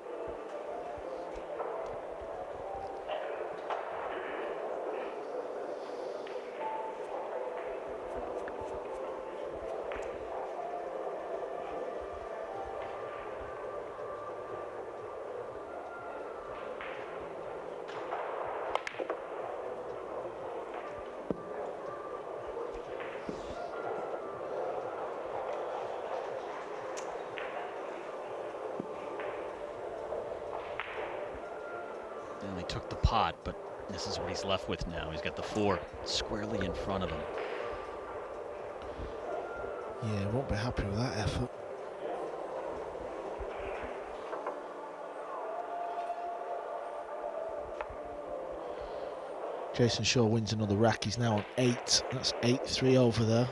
They took the pot, but this is what he's left with now. He's got the 4 squarely in front of him. Yeah, won't be happy with that effort. Jason Shaw wins another rack. He's now on 8. That's 8-3 over there.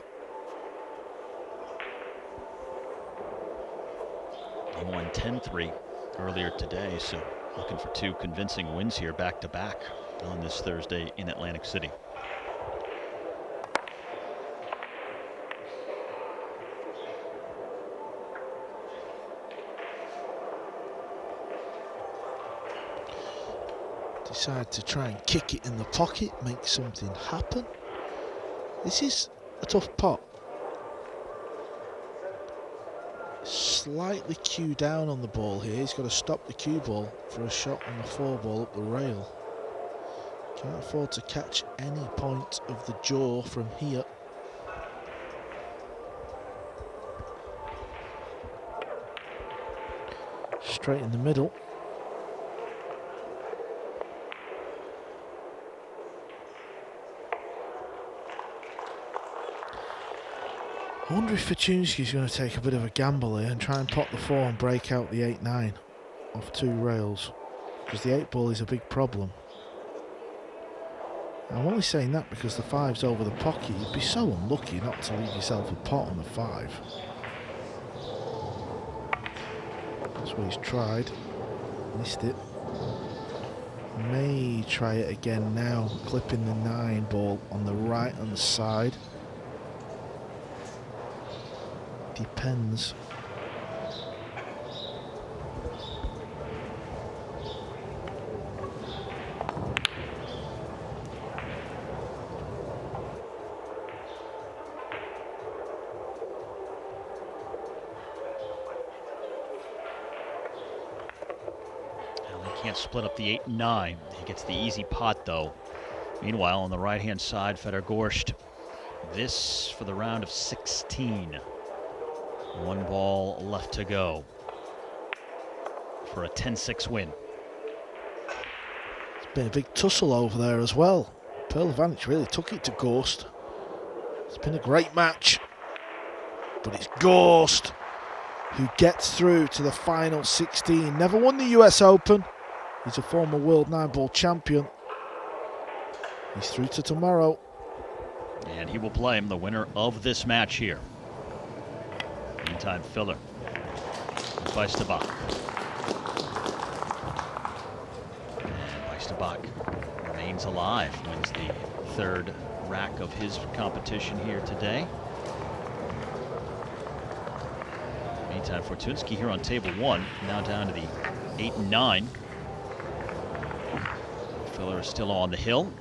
He won 10-3 earlier today, so looking for 2 convincing wins here back-to-back on this Thursday in Atlantic City. Decide to try and kick it in the pocket, make something happen. This is a tough pot. Slightly cue down on the ball here. He's got to stop the cue ball for a shot on the 4 ball up the rail. Can't afford to catch any point of the jaw from here. Straight in the middle. I wonder if Fortunski's going to take a bit of a gamble here and try and pot the 4 and break out the 8-9 off 2 rails, because the 8 ball is a big problem. I'm only saying that because the 5's over the pocket. You'd be so unlucky not to leave yourself a pot on the 5. That's what he's tried. Missed it. May try it again now, clipping the 9 ball on the right hand side. Depends. Can't split up the 8 and 9. He gets the easy pot though. Meanwhile, on the right-hand side, Fedor Gorsht. This for the round of 16. One ball left to go for a 10-6 win. It's been a big tussle over there as well. Pearl Advantage really took it to Ghost. It's been a great match, but it's Ghost who gets through to the final 16. Never won the US Open. He's a former world Nineball champion. He's through to tomorrow. And he will play him, the winner of this match here. Meantime, Filler by Stabak. And Beistabak remains alive, wins the third rack of his competition here today. Meantime, Fortunski here on table 1, now down to the 8 and 9. Filler is still on the hill.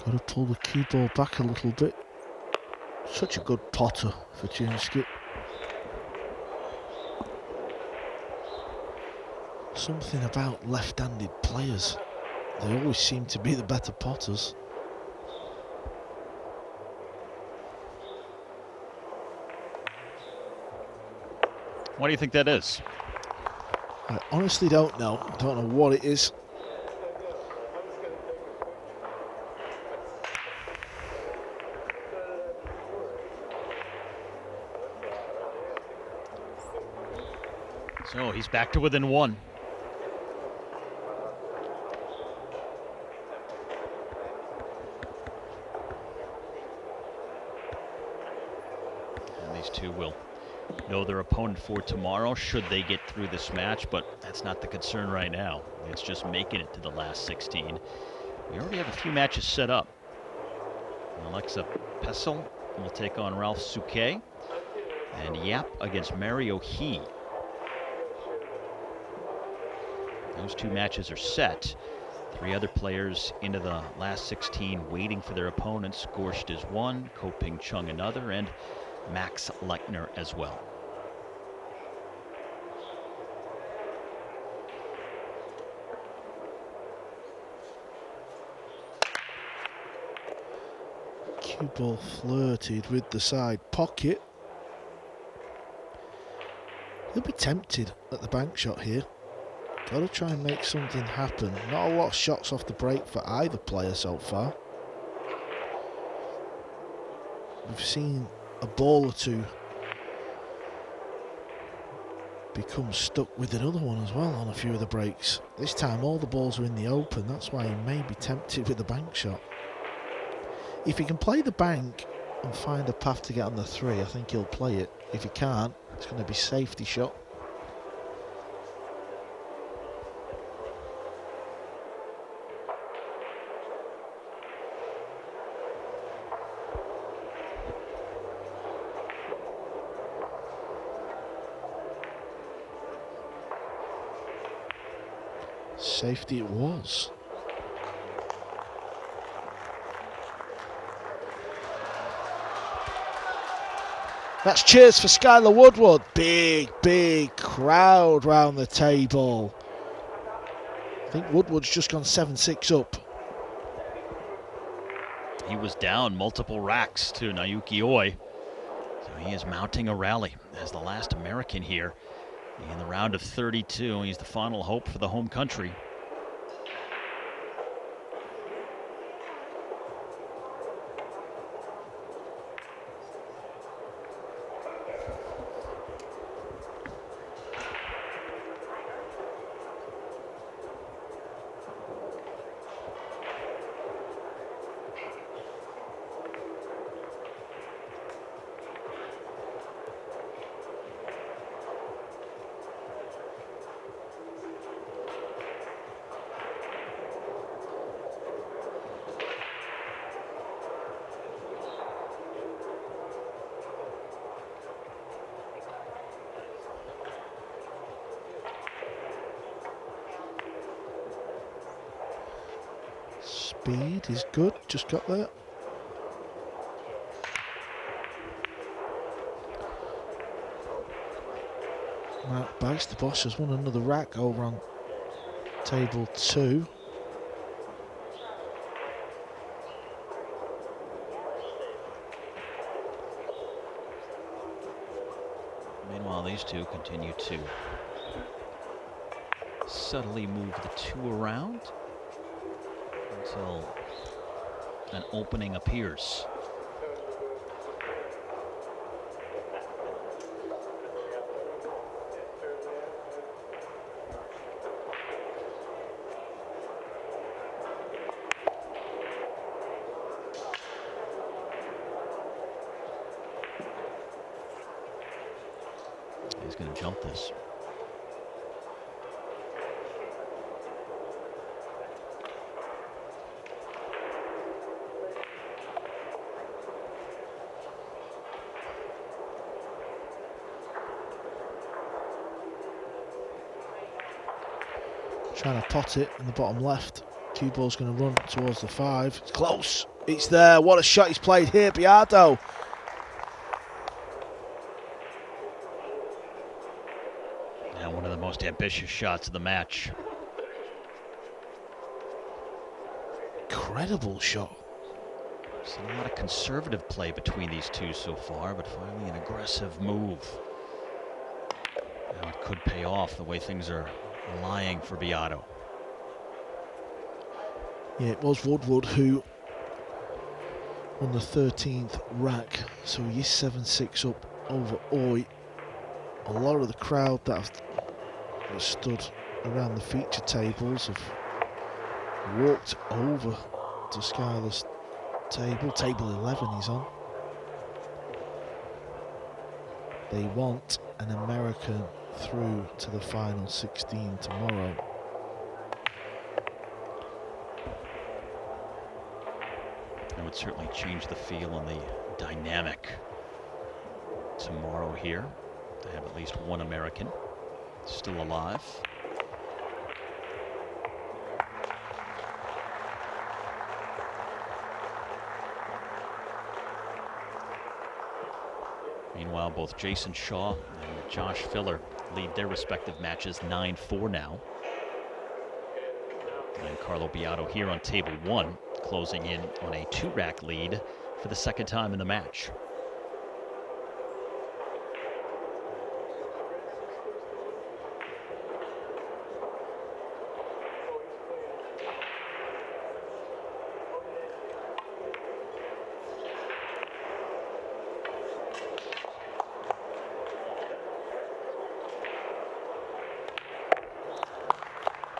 Got to pull the cue ball back a little bit. Such a good potter for Fortunski. Something about left-handed players. They always seem to be the better potters. What do you think that is? I honestly don't know. I don't know what it is. So he's back to within 1. And these two will know their opponent for tomorrow should they get through this match, but that's not the concern right now. It's just making it to the last 16. We already have a few matches set up. Alexa Pessel will take on Ralph Souquet, and Yap against Mario He. Those two matches are set. 3 other players into the last 16 waiting for their opponents. Gorst is 1, Ko-Ping Chung another, and Max Lechner as well. Cue ball flirted with the side pocket. He'll be tempted at the bank shot here. Got to try and make something happen. Not a lot of shots off the break for either player so far. We've seen a ball or two become stuck with another one as well on a few of the breaks. This time all the balls are in the open. That's why he may be tempted with the bank shot. If he can play the bank and find a path to get on the 3, I think he'll play it. If he can't, it's going to be safety shot. Safety it was. That's cheers for Skylar Woodward. Big crowd round the table. I think Woodward's just gone 7-6 up. He was down multiple racks to Naoki Oi. So he is mounting a rally as the last American here in the round of 32. He's the final hope for the home country. Speed is good, just got there. Mark Bags, the boss, has won another rack over on table 2. Meanwhile, these two continue to subtly move the 2 around until an opening appears. He's going to jump this. Trying to pot it in the bottom left. Cue ball's going to run towards the 5. It's close. It's there. What a shot he's played here, Biado. Now one of the most ambitious shots of the match. Incredible shot. There's a lot of conservative play between these two so far, but finally an aggressive move. Now it could pay off the way things are lying for Biado. Yeah, it was Woodward who won the 13th rack, so he is 7-6 up over Oy. A lot of the crowd that have stood around the feature tables have walked over to Skylar's table. Table 11 he's on. They want an American through to the final 16 tomorrow. That would certainly change the feel and the dynamic tomorrow here. They have at least one American still alive. Meanwhile, both Jason Shaw and Josh Filler lead their respective matches 9-4 now. And Carlo Biado here on table 1, closing in on a 2-rack lead for the second time in the match.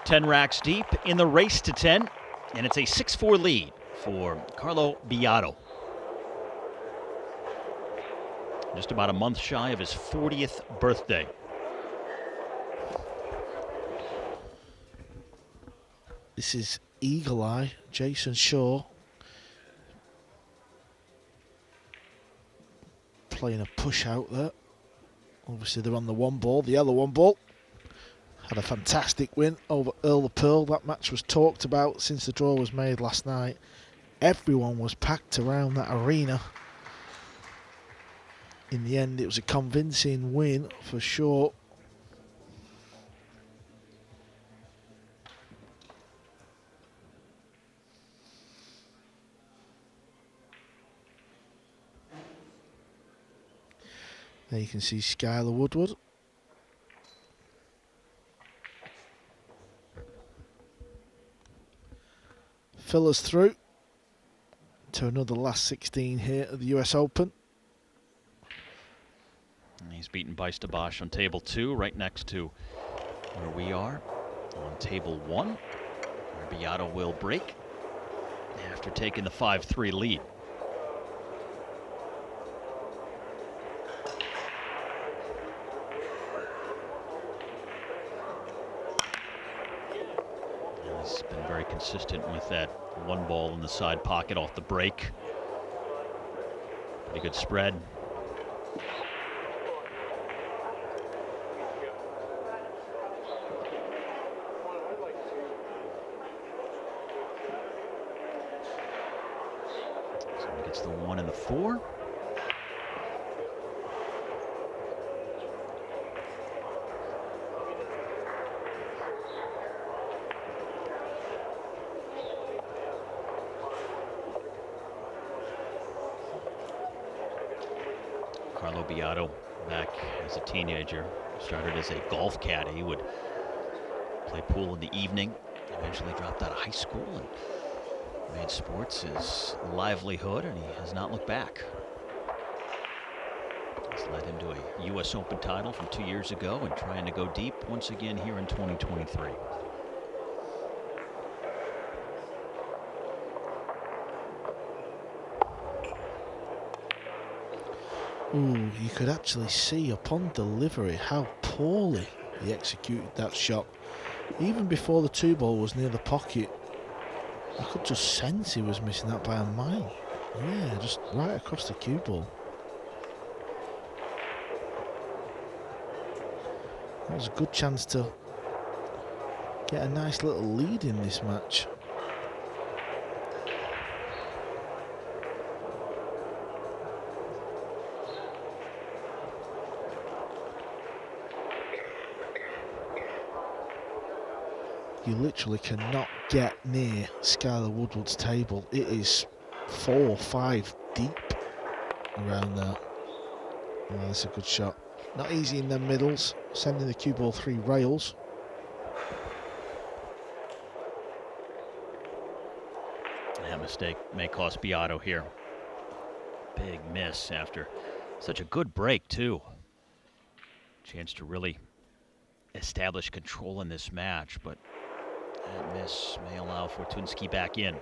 Ten racks deep in the race to 10, and it's a 6-4 lead for Carlo Biado. Just about a month shy of his 40th birthday. This is Eagle Eye, Jason Shaw, playing a push out there. Obviously they're on the 1 ball, the yellow 1 ball. Had a fantastic win over Earl the Pearl. That match was talked about since the draw was made last night. Everyone was packed around that arena. In the end, it was a convincing win for Shaw. There you can see Skylar Woodward. Filler's through to another last 16 here at the US Open. And he's beaten Beistabosch on table 2, right next to where we are on table 1, where Biado will break after taking the 5-3 lead. He's been very consistent with that 1 ball in the side pocket off the break. Pretty good spread. It's the 1 and the 4. Carlo Biado, back as a teenager, started as a golf caddy. He would play pool in the evening, eventually dropped out of high school and made sports his livelihood, and he has not looked back. It's led him to a U.S. Open title from 2 years ago and trying to go deep once again here in 2023. Ooh, you could actually see upon delivery how poorly he executed that shot. Even before the 2-ball was near the pocket, I could just sense he was missing that by a mile. Yeah, just right across the cue ball. That was a good chance to get a nice little lead in this match. You literally cannot get near Skylar Woodward's table. It is 4 or 5 deep around there. Oh, that's a good shot. Not easy in the middles, sending the cue ball 3 rails. That mistake may cost Biado here. Big miss after such a good break, too. Chance to really establish control in this match, but that miss may allow Fortunski back in.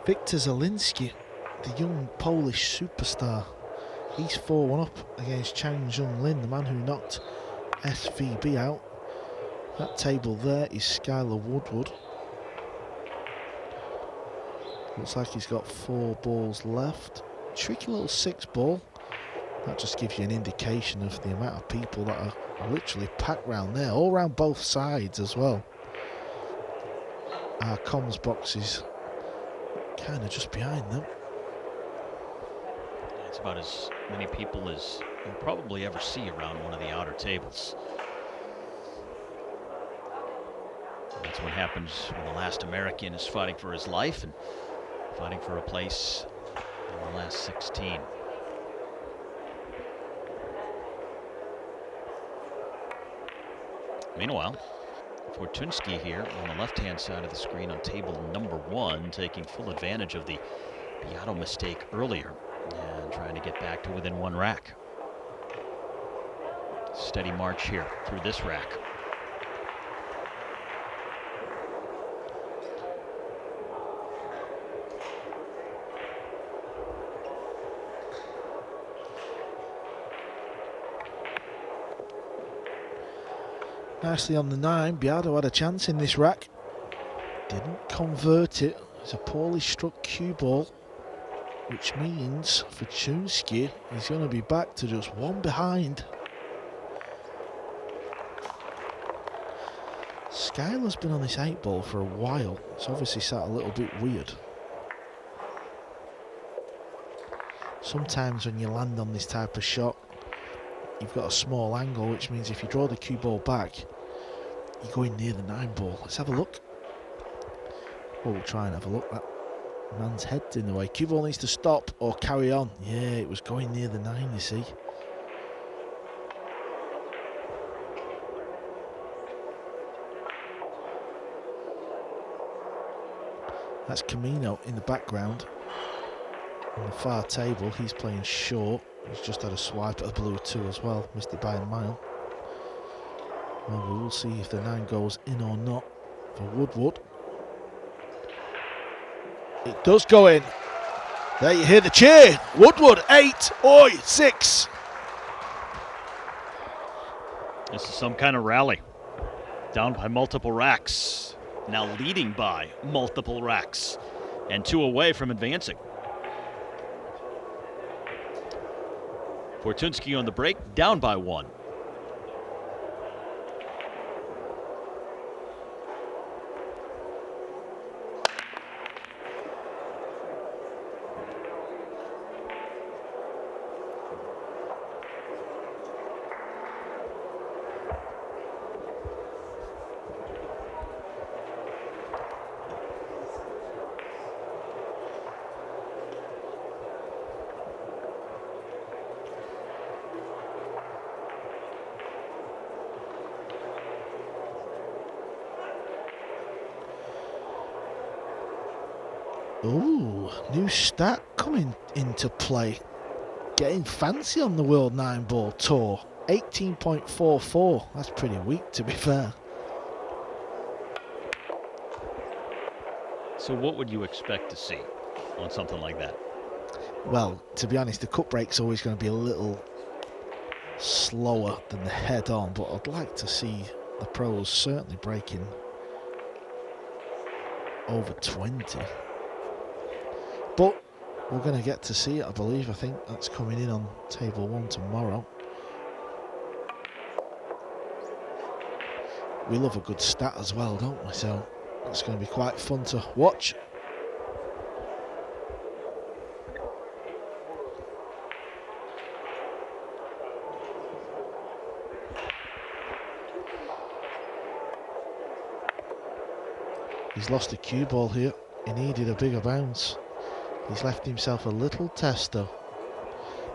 Victor Zielinski, the young Polish superstar, he's 4-1 up against Chang Jung-Lin, the man who knocked SVB out. That table there is Skylar Woodward. Looks like he's got 4 balls left. Tricky little 6-ball. That just gives you an indication of the amount of people that are literally packed round there, all round both sides as well. Our comms box is kind of just behind them. It's about as many people as you'll probably ever see around one of the outer tables. And that's what happens when the last American is fighting for his life and fighting for a place in the last 16. Meanwhile, Fortunski here on the left-hand side of the screen on table number 1, taking full advantage of the Biado mistake earlier and trying to get back to within 1 rack. Steady march here through this rack. Nicely on the 9, Biado had a chance in this rack. Didn't convert it. It's a poorly struck cue ball, which means Fortunski is going to be back to just 1 behind. Skylar's been on this 8-ball for a while. It's obviously sat a little bit weird. Sometimes when you land on this type of shot, you've got a small angle, which means if you draw the cue ball back, you're going near the 9-ball. Let's have a look. Well, we'll try and have a look. That man's head's in the way. Cue ball needs to stop or carry on. Yeah, it was going near the 9, you see. That's Camino in the background. On the far table, he's playing short. He's just had a swipe at a blue 2 as well. Missed it by a mile. Well, we will see if the 9 goes in or not for Woodward. It does go in. There you hear the cheer. Woodward 8, Oi 6. This is some kind of rally. Down by multiple racks. Now leading by multiple racks. And 2 away from advancing. Fortunski on the break, down by 1. Ooh, new stat coming into play. Getting fancy on the World Nineball Tour. 18.44. That's pretty weak, to be fair. So what would you expect to see on something like that? Well, to be honest, the cut break's always going to be a little slower than the head-on, but I'd like to see the pros certainly breaking over 20. But we're going to get to see it, I believe. I think that's coming in on table 1 tomorrow. We love a good stat as well, don't we? So it's going to be quite fun to watch. He's lost a cue ball here. He needed a bigger bounce. He's left himself a little tester.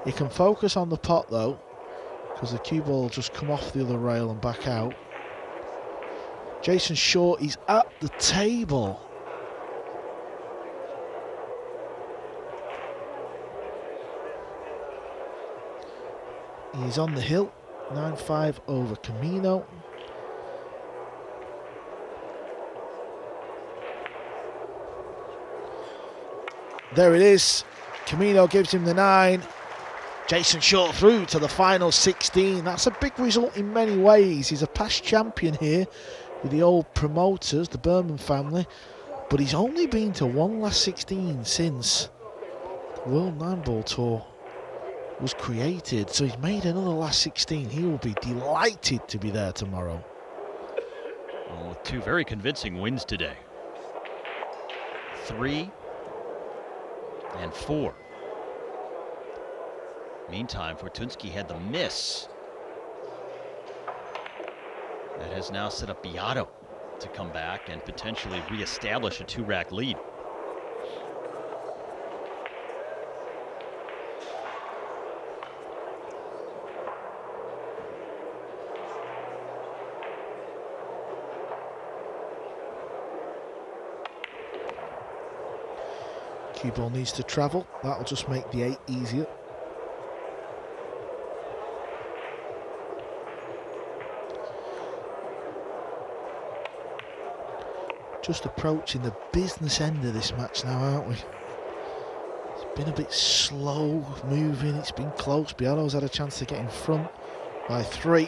He can focus on the pot though, because the cue ball will just come off the other rail and back out. Jason Short, he's at the table. He's on the hill. 9-5 over Camino. There it is. Camino gives him the 9. Jason Short through to the final 16. That's a big result in many ways. He's a past champion here with the old promoters, the Berman family. But he's only been to one last 16 since the World Nineball Tour was created. So he's made another last 16. He will be delighted to be there tomorrow. Well, with 2 very convincing wins today. 3 and 4. Meantime, Fortunski had the miss. That has now set up Biado to come back and potentially reestablish a 2-rack lead. Cue ball needs to travel. That'll just make the 8 easier. Just approaching the business end of this match now, aren't we? It's been a bit slow moving. It's been close. Biado's had a chance to get in front by 3.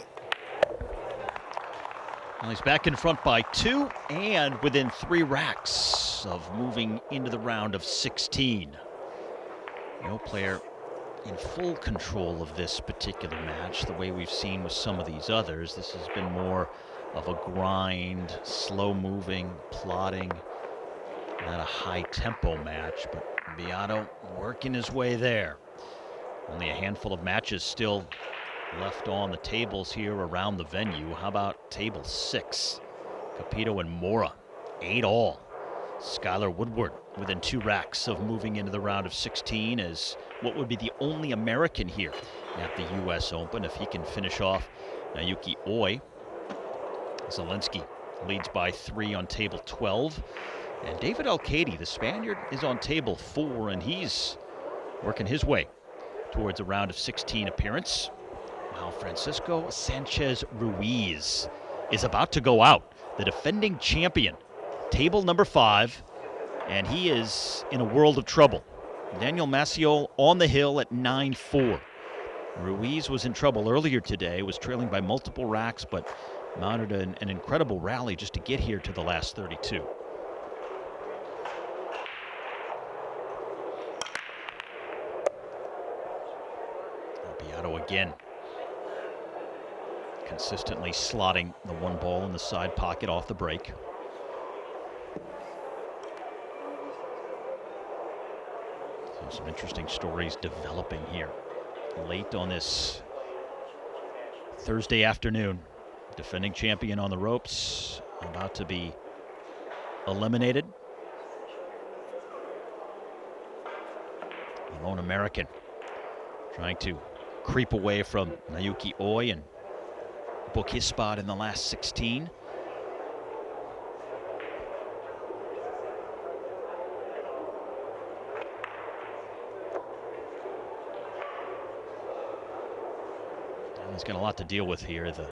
Well, he's back in front by 2 and within 3 racks of moving into the round of 16. No player in full control of this particular match, the way we've seen with some of these others. This has been more of a grind, slow moving, plodding, not a high tempo match, but Biado working his way there. Only a handful of matches still left on the tables here around the venue. How about table 6? Capito and Mora, 8 all. Skylar Woodward within 2 racks of moving into the round of 16 as what would be the only American here at the U.S. Open if he can finish off Naoki Oi. Zielinski leads by 3 on table 12. And David Alcady, the Spaniard, is on table 4, and he's working his way towards a round of 16 appearance. While Francisco Sanchez Ruiz is about to go out, the defending champion, table number 5, and he is in a world of trouble. Daniel Maciel on the hill at 9-4. Ruiz was in trouble earlier today, was trailing by multiple racks, but mounted an incredible rally just to get here to the last 32. Biado again, consistently slotting the one ball in the side pocket off the break. So some interesting stories developing here late on this Thursday afternoon. Defending champion on the ropes, about to be eliminated. The lone American trying to creep away from Naoki Oi and book his spot in the last 16. And he's got a lot to deal with here. The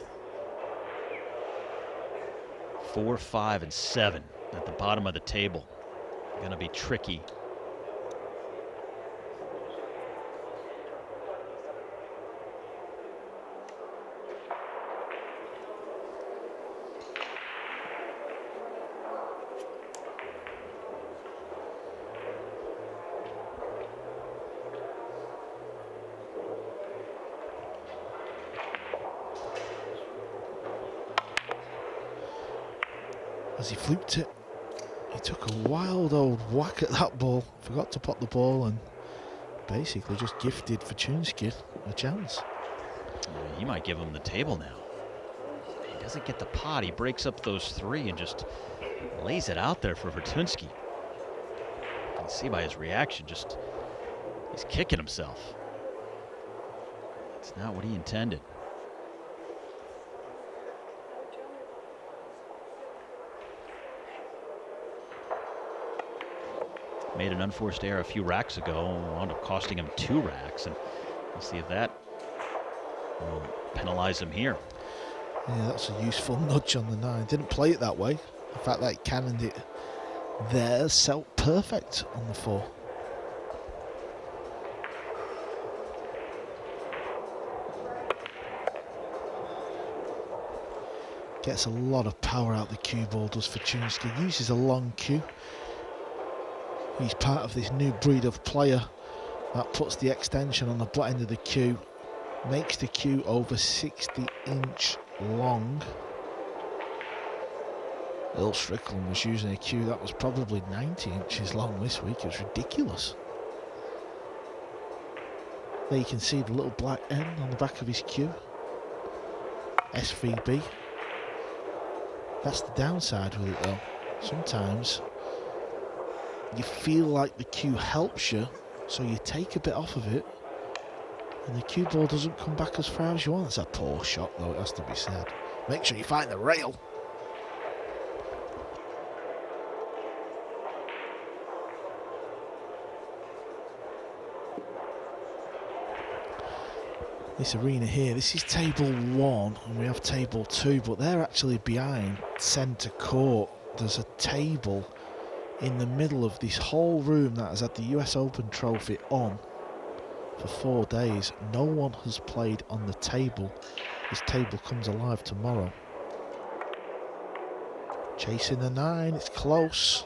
4, 5, and 7 at the bottom of the table. Going to be tricky. As he fluked it, he took a wild old whack at that ball, forgot to pot the ball, and basically just gifted Fortunski a chance. He might give him the table now. He doesn't get the pot, he breaks up those 3 and just lays it out there for Fortunski. You can see by his reaction, just he's kicking himself. It's not what he intended. Made an unforced error a few racks ago, wound up costing him 2 racks, and we'll see if that will penalize him here. Yeah, that's a useful nudge on the 9. Didn't play it that way. The fact that he cannoned it there felt perfect on the 4. Gets a lot of power out the cue ball, does Fortunski. Uses a long cue. He's part of this new breed of player that puts the extension on the butt end of the cue, makes the cue over 60-inch long. Earl Strickland was using a cue that was probably 90 inches long this week. It was ridiculous. There you can see the little black N on the back of his cue. SVB. That's the downside with it though. Sometimes you feel like the cue helps you, so you take a bit off of it, and the cue ball doesn't come back as far as you want. It's a poor shot though, it has to be said. Make sure you find the rail. This arena here, this is table 1 and we have table 2, but they're actually behind centre court. There's a table in the middle of this whole room that has had the US Open trophy on for 4 days. No one has played on the table. This table comes alive tomorrow. Chasing the 9, it's close.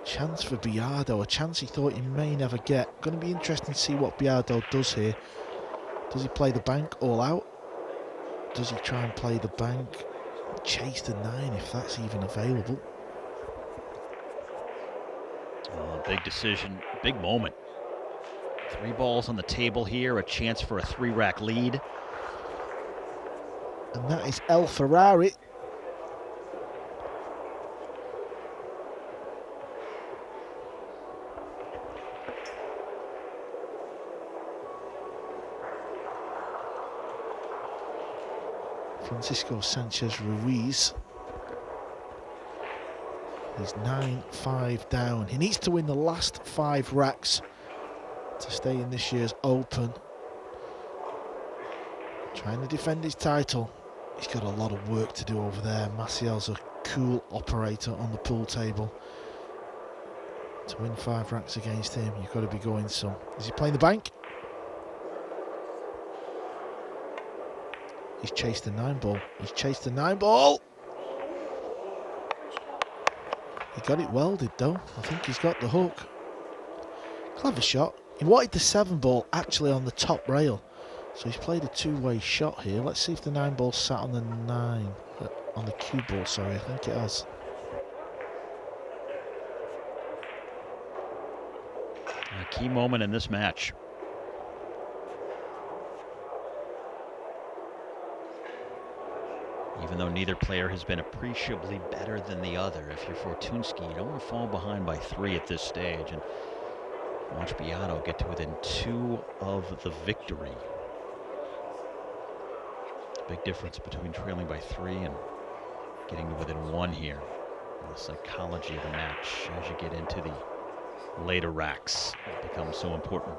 Chance for Biado, a chance he thought he may never get. Going to be interesting to see what Biado does here. Does he play the bank all out? Does he try and play the bank, chase the 9 if that's even available? Big decision, big moment. 3 balls on the table here, a chance for a 3-rack lead. And that is El Ferrari. Francisco Sanchez Ruiz. He's 9-5 down. He needs to win the last 5 racks to stay in this year's Open. Trying to defend his title. He's got a lot of work to do over there. Maciel's a cool operator on the pool table. To win 5 racks against him, you've got to be going some. Is he playing the bank? He's chased the 9-ball. He's chased the 9-ball. He got it welded though. I think he's got the hook. Clever shot. He wanted the 7-ball actually on the top rail. So he's played a two-way shot here. Let's see if the 9-ball sat on the 9. On the cue ball, sorry. I think it has. A key moment in this match. Even though neither player has been appreciably better than the other, if you're Fortunski, you don't want to fall behind by 3 at this stage. And watch Biado get to within 2 of the victory. Big difference between trailing by 3 and getting to within 1 here. And the psychology of the match as you get into the later racks becomes so important.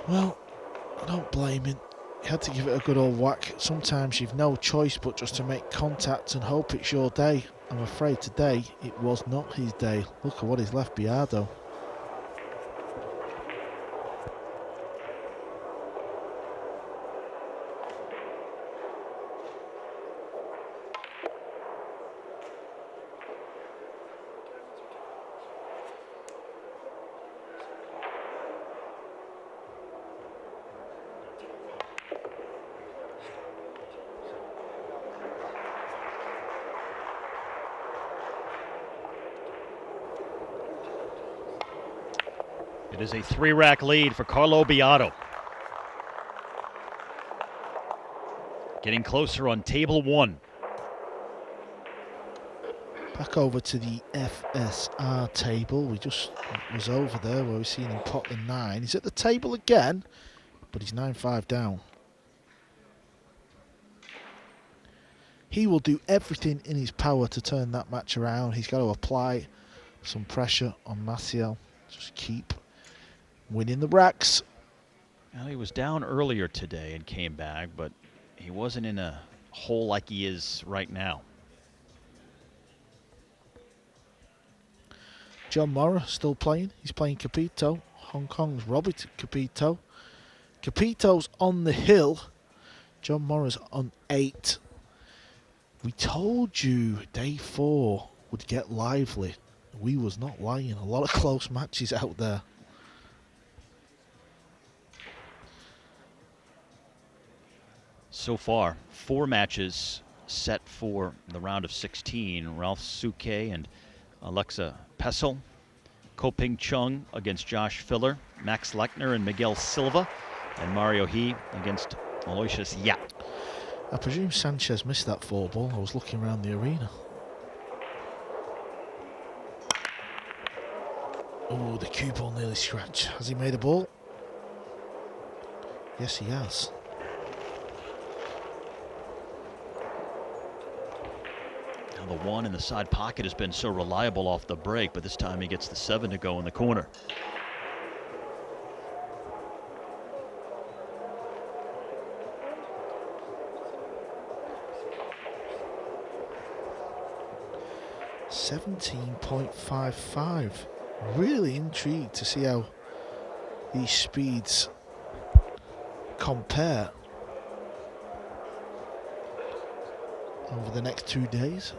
Well, I don't blame him. He had to give it a good old whack. Sometimes you've no choice but just to make contact and hope it's your day. I'm afraid today it was not his day. Look at what he's left Biado. It is a 3-rack lead for Carlo Biado. Getting closer on table 1. Back over to the FSR table. We just was over there where we've seen him pot the 9. He's at the table again, but he's 9-5 down. He will do everything in his power to turn that match around. He's got to apply some pressure on Maciel. Just keep winning the racks. Well, he was down earlier today and came back, but he wasn't in a hole like he is right now. John Morra still playing. He's playing Capito. Hong Kong's Robert Capito. Capito's on the hill. John Morra's on 8. We told you day 4 would get lively. We was not lying. A lot of close matches out there. So far, 4 matches set for the round of 16. Ralph Suke and Alexa Pessel. Koping Chung against Josh Filler. Max Lechner and Miguel Silva. And Mario He against Aloysius Yap. I presume Sanchez missed that 4-ball. I was looking around the arena. Oh, the cue ball nearly scratched. Has he made a ball? Yes, he has. Now the 1 in the side pocket has been so reliable off the break, but this time he gets the 7 to go in the corner. $17.55. Really intrigued to see how these speeds compare over the next 2 days.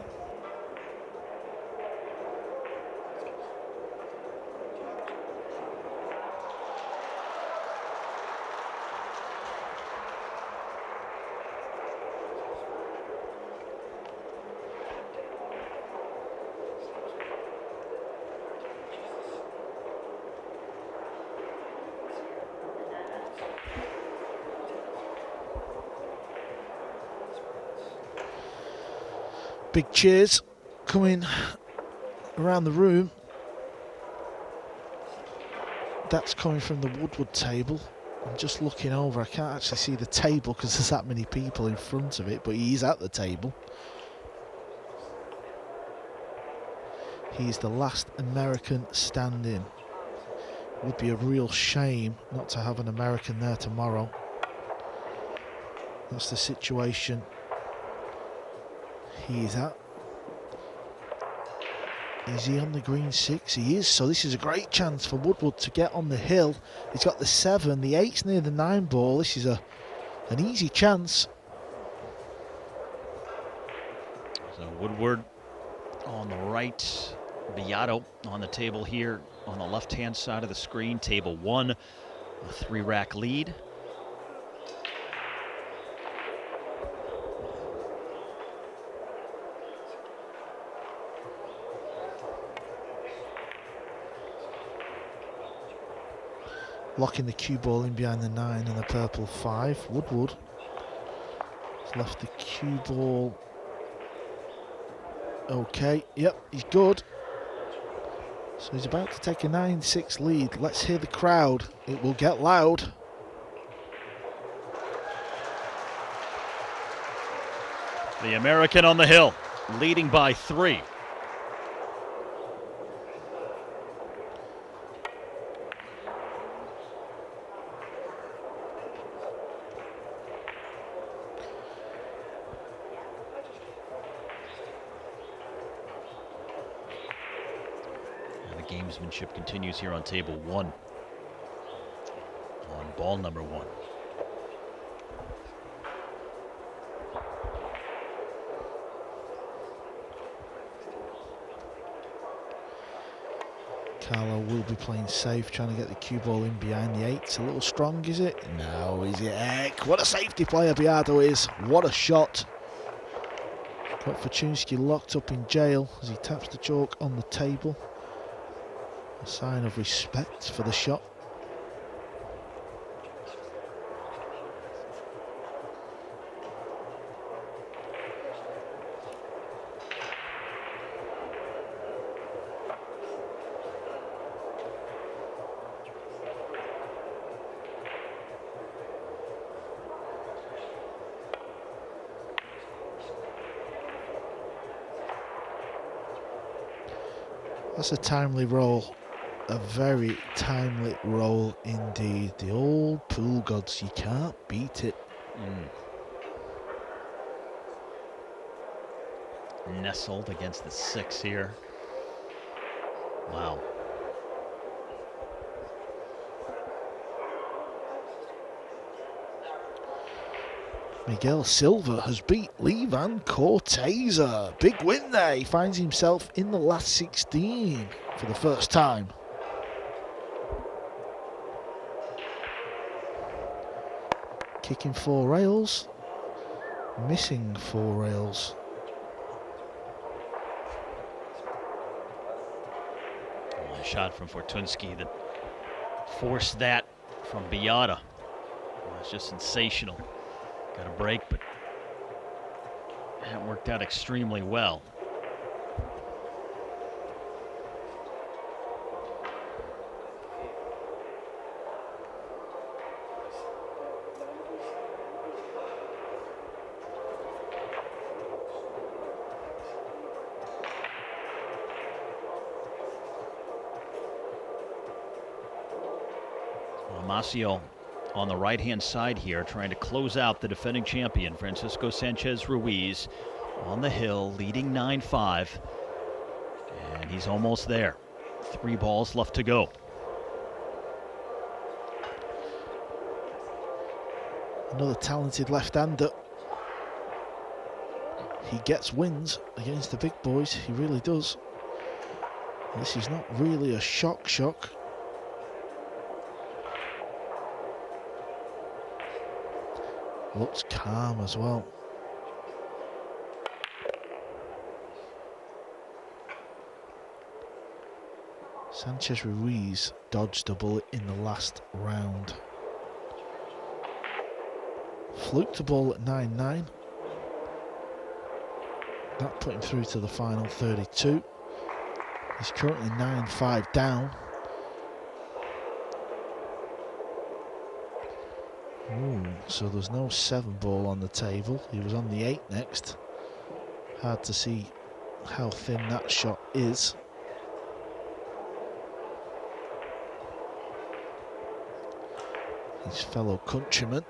Big cheers coming around the room. That's coming from the Woodward table. I'm just looking over. I can't actually see the table because there's that many people in front of it, but he's at the table. He's the last American standing. It would be a real shame not to have an American there tomorrow. That's the situation he's at. Is he on the green 6? He is, so this is a great chance for Woodward to get on the hill. He's got the 7, the 8's near the 9 ball. This is an easy chance. So Woodward on the right, Biado on the table here on the left-hand side of the screen. Table 1, a 3-rack lead. Locking the cue ball in behind the 9 and the purple 5. Woodward has left the cue ball. Okay, yep, he's good. So he's about to take a 9-6 lead. Let's hear the crowd. It will get loud. The American on the hill, leading by 3. Gamesmanship continues here on table 1 on ball number 1. Carlo will be playing safe, trying to get the cue ball in behind the 8. It's a little strong, is it? No, is it? Heck, what a safety player Biado is. What a shot. Got Fortunski locked up in jail as he taps the chalk on the table. A sign of respect for the shot. That's a timely roll. A very timely roll indeed. The old pool gods, you can't beat it. Nestled against the 6 here. Wow. Miguel Silva has beat Levan Corteza. Big win there. He finds himself in the last 16 for the first time. Kicking 4 rails, missing 4 rails. A shot from Fortunski that forced that from Biado. It's just sensational. Got a break, but that worked out extremely well. Masio on the right-hand side here, trying to close out the defending champion, Francisco Sanchez Ruiz, on the hill, leading 9-5. And he's almost there. 3 balls left to go. Another talented left-hander. He gets wins against the big boys, he really does. This is not really a shock. Looks calm as well. Sanchez Ruiz dodged a bullet in the last round. Fluked the ball at 9-9. That put him through to the final 32. He's currently 9-5 down. Ooh, so there's no 7 ball on the table. He was on the 8 next. Hard to see how thin that shot is. His fellow countryman.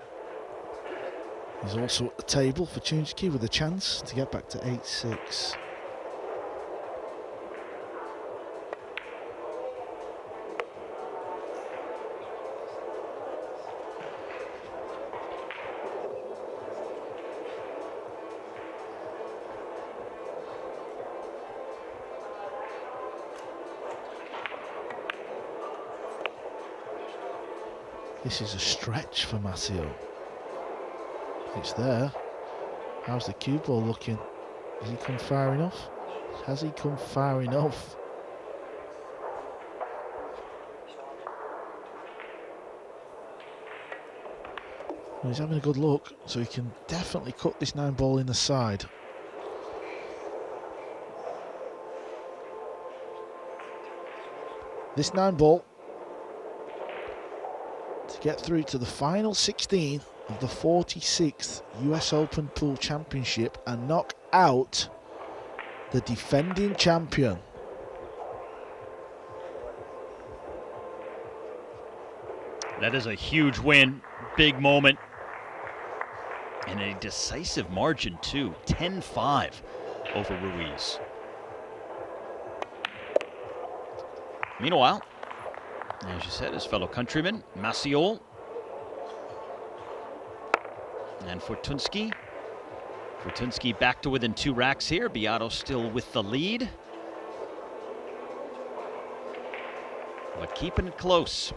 He's also at the table for Fortunski with a chance to get back to 8-6. This is a stretch for Matteo. It's there. How's the cue ball looking? Has he come far enough? Has he come far enough? Well, he's having a good look, so he can definitely cut this 9-ball in the side. This 9-ball to get through to the final 16 of the 46th US Open Pool Championship and knock out the defending champion. That is a huge win, big moment, and a decisive margin too, 10-5 over Ruiz. Meanwhile, as you said, his fellow countryman, Maciol and Fortunski. Fortunski back to within 2 racks here. Biado still with the lead, but keeping it close.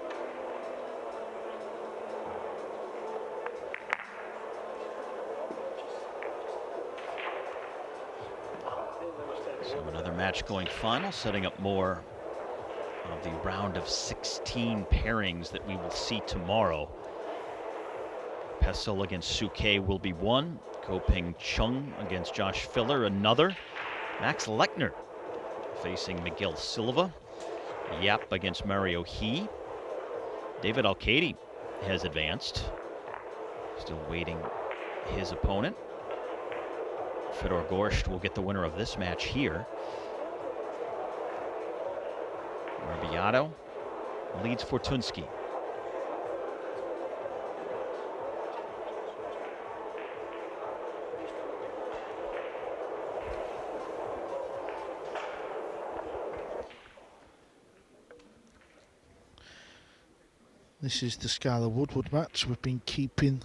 So another match going final, setting up more of the round of 16 pairings that we will see tomorrow. Pessoa against Suke will be one. Ko-Ping Chung against Josh Filler another. Max Lechner facing Miguel Silva. Yap against Mario He. David Alcady has advanced. Still waiting his opponent. Fedor Gorsht will get the winner of this match here, where Biado leads Fortunski. This is the Skylar Woodward match we've been keeping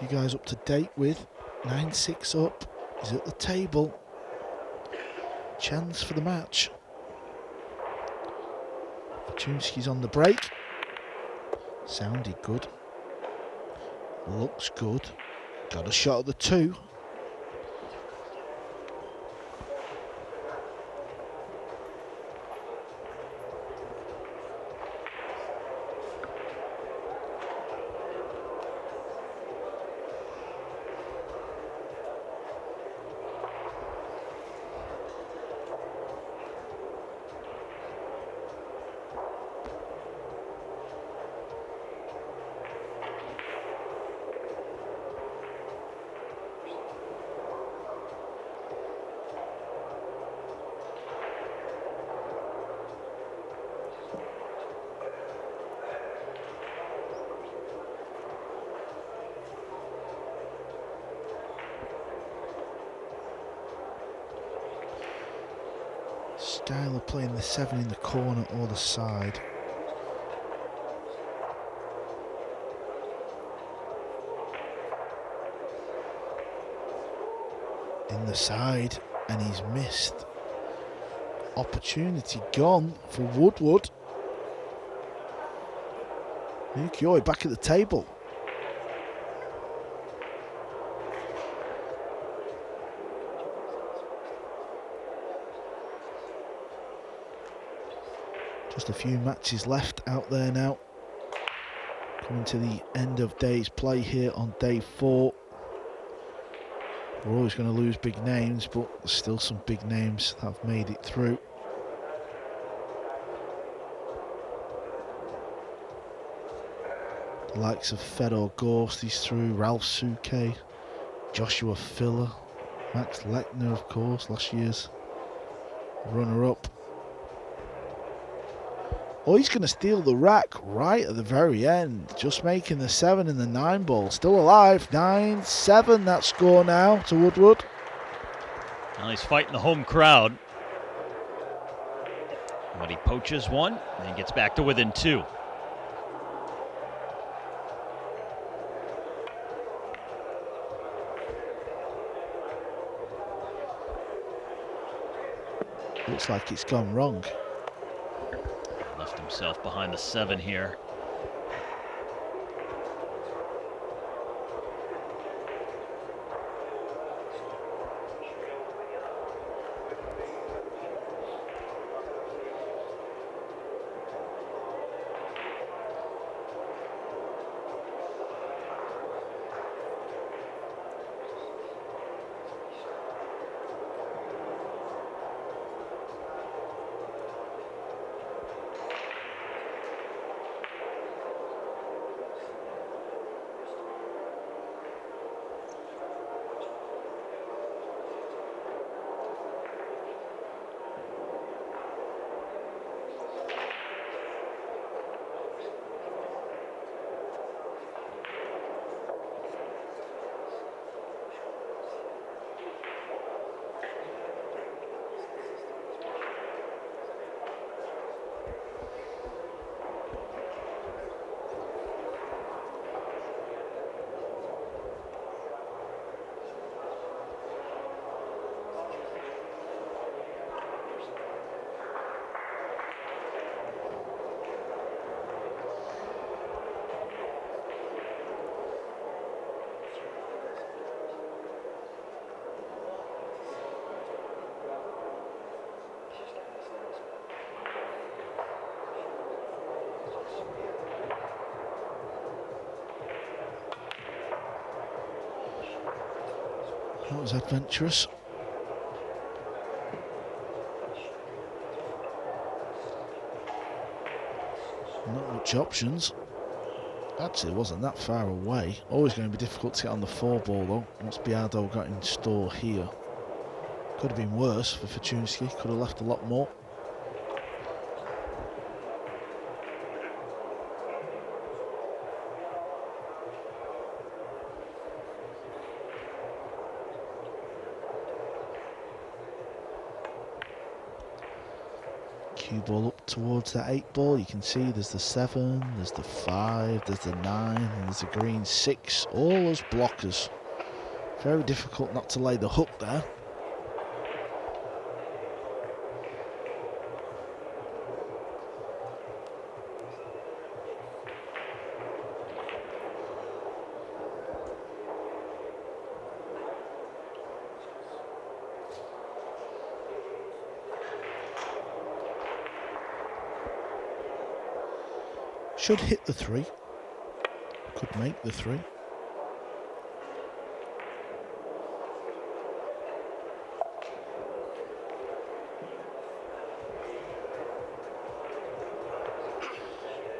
you guys up to date with. 9-6 up. He's at the table. Chance for the match. Fortunski's on the break. Sounded good. Looks good. Got a shot at the 2. Skylar playing the 7 in the corner or the side. In the side, and he's missed. Opportunity gone for Woodward. Nukioi back at the table. Just a few matches left out there now. Coming to the end of day's play here on day 4. We're always going to lose big names, but there's still some big names that have made it through. The likes of Fedor Gorst, he's through. Ralph Suke, Joshua Filler, Max Lechner, of course, last year's runner-up. Oh, he's going to steal the rack right at the very end. Just making the 7 in the 9-ball. Still alive. 9-7 that score now to Woodward. Well, he's fighting the home crowd. But he poaches one and gets back to within 2. Looks like it's gone wrong. Left himself behind the 7 here. That was adventurous. Not much options. Actually, it wasn't that far away. Always going to be difficult to get on the 4-ball though. What's Biado got in store here? Could have been worse for Fortunski. Could have left a lot more. Cue ball up towards that 8-ball. You can see there's the 7, there's the 5, there's the 9, and there's the green 6. All as blockers. Very difficult not to lay the hook there. Should hit the 3. Could make the 3.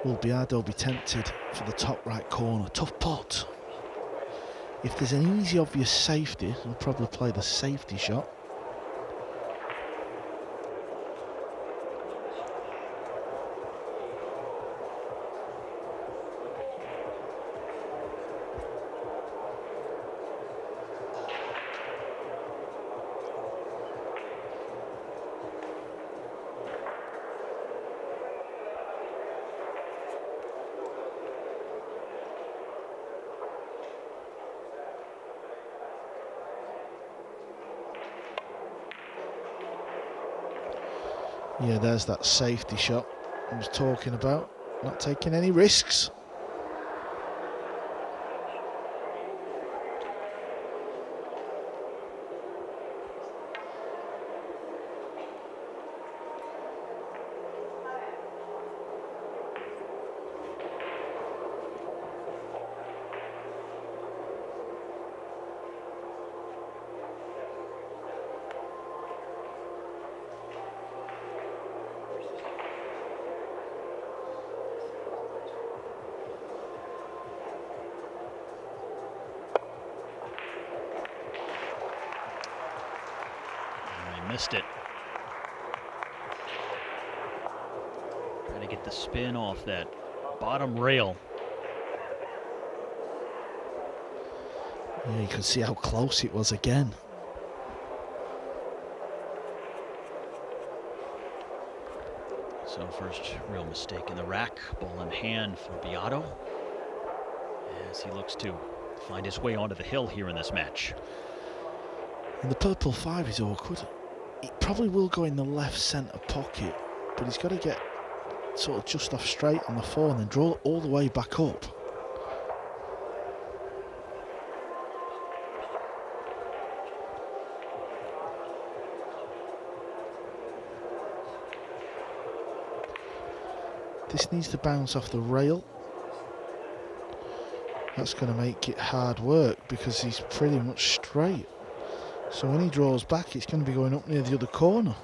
Will Biado be tempted for the top right corner? Tough pot. If there's an easy, obvious safety, he'll probably play the safety shot. Yeah, there's that safety shot I was talking about. Not taking any risks. Missed it. Trying to get the spin off that bottom rail. Yeah, you can see how close it was again. So first real mistake in the rack. Ball in hand for Biado as he looks to find his way onto the hill here in this match. And the purple 5 is awkward. It probably will go in the left centre pocket, but he's got to get sort of just off straight on the 4 and then draw all the way back up. This needs to bounce off the rail. That's going to make it hard work because he's pretty much straight. So when he draws back, it's going to be going up near the other corner.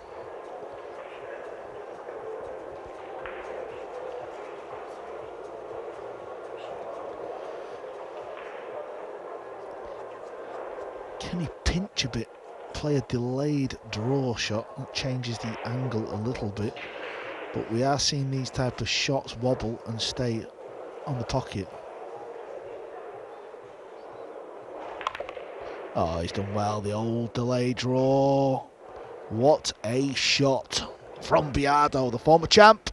Can he pinch a bit, play a delayed draw shot? That changes the angle a little bit. But we are seeing these type of shots wobble and stay on the pocket. Oh, he's done well, the old delay draw. What a shot from Biado, the former champ.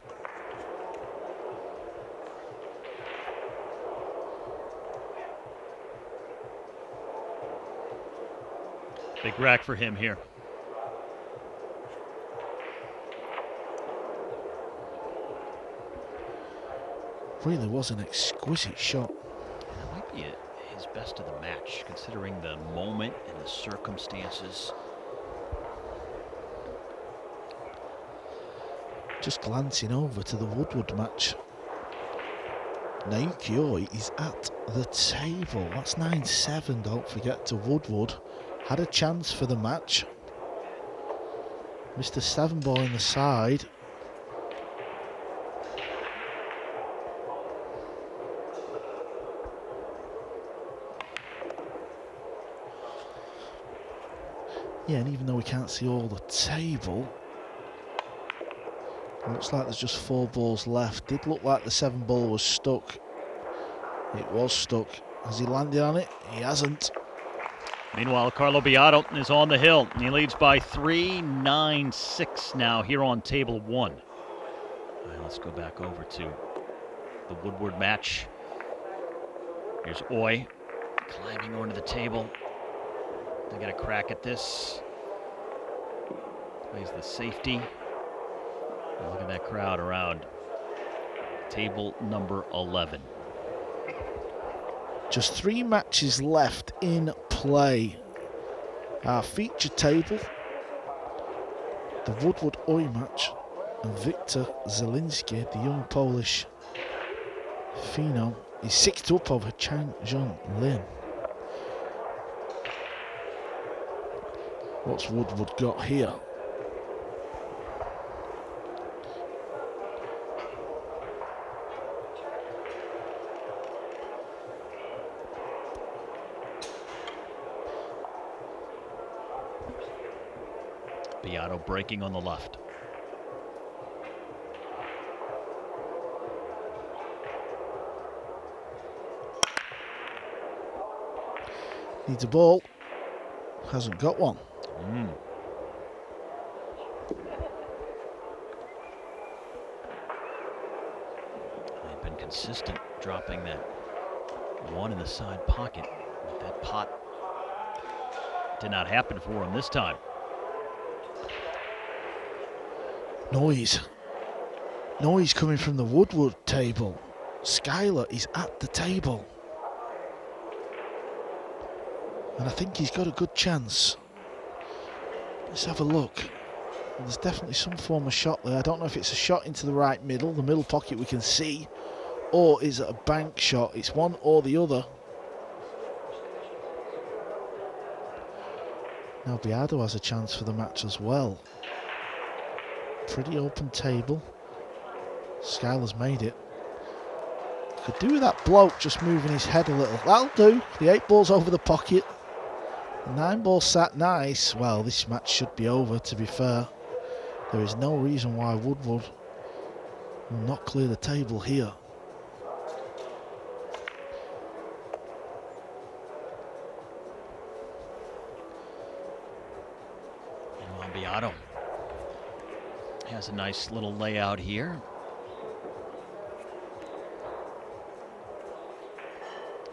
Big rack for him here. Really was an exquisite shot. That might be his best of the match, considering the moment and the circumstances. Just glancing over to the Woodward match. Naoki is at the table. That's 9-7, don't forget, to Woodward. had a chance for the match. Mr. 7-ball in the side. Yeah, and even though we can't see all the table, it looks like there's just 4 balls left. Did look like the 7-ball was stuck. It was stuck. Has he landed on it? He hasn't. Meanwhile, Carlo Biado is on the hill. He leads by 3, 9-6 now here on table 1. All right, let's go back over to the Woodward match. Here's Oy climbing onto the table. They get a crack at this. Plays the safety. And look at that crowd around table number 11. Just 3 matches left in play. Our feature table, the Woodward Oy match, and Victor Zielinski, the young Polish phenom, is 6th up over Chang Jun Lin. What's Woodward got here? Biado breaking on the left. Needs a ball. Hasn't got one. They've been consistent dropping that one in the side pocket. But that pot did not happen for him this time. Noise coming from the Woodward table. Skylar is at the table. And I think he's got a good chance. Let's have a look. There's definitely some form of shot there. I don't know if it's a shot into the right middle, the middle pocket we can see, or is it a bank shot? It's one or the other. Now Biado has a chance for the match as well. Pretty open table. Skylar's made it. Could do with that bloke just moving his head a little. That'll do. The 8 ball's over the pocket. The 9 ball sat nice. Well, this match should be over, to be fair. There is no reason why Woodward will not clear the table here. And Biado has a nice little layout here.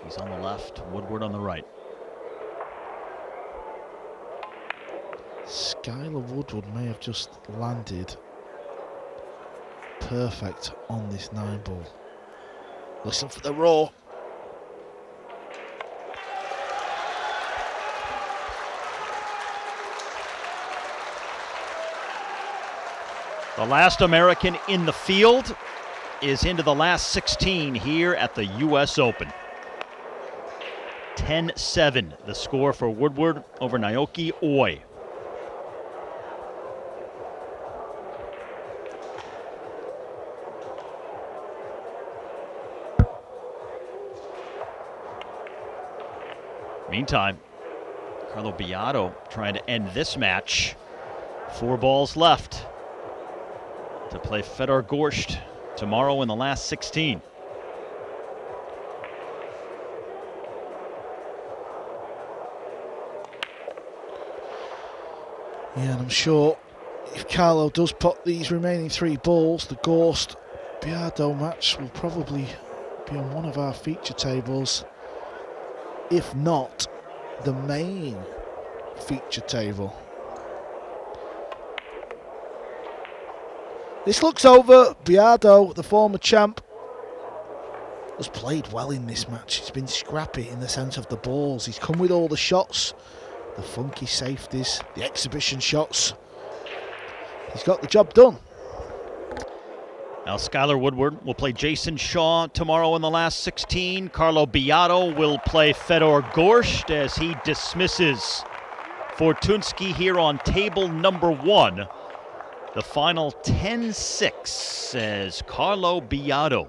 He's on the left, Woodward on the right. Skylar Woodward may have just landed perfect on this 9 ball. Listen for the roar. The last American in the field is into the last 16 here at the U.S. Open. 10-7, the score for Woodward over Naoki Oy. Meantime, Carlo Biado trying to end this match. 4 balls left to play Fedor Gorsht tomorrow in the last 16. Yeah, and I'm sure if Carlo does put these remaining 3 balls, the Gorsht Biado match will probably be on one of our feature tables, if not the main feature table. This looks over. Biado, the former champ, has played well in this match. He's been scrappy in the sense of the balls. He's come with all the shots, the funky safeties, the exhibition shots. He's got the job done. Now Skylar Woodward will play Jason Shaw tomorrow in the last 16. Carlo Biado will play Fedor Gorsht as he dismisses Fortunski here on table number 1. The final 10-6 as Carlo Biado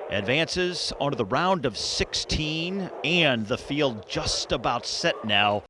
advances onto the round of 16, and the field just about set now.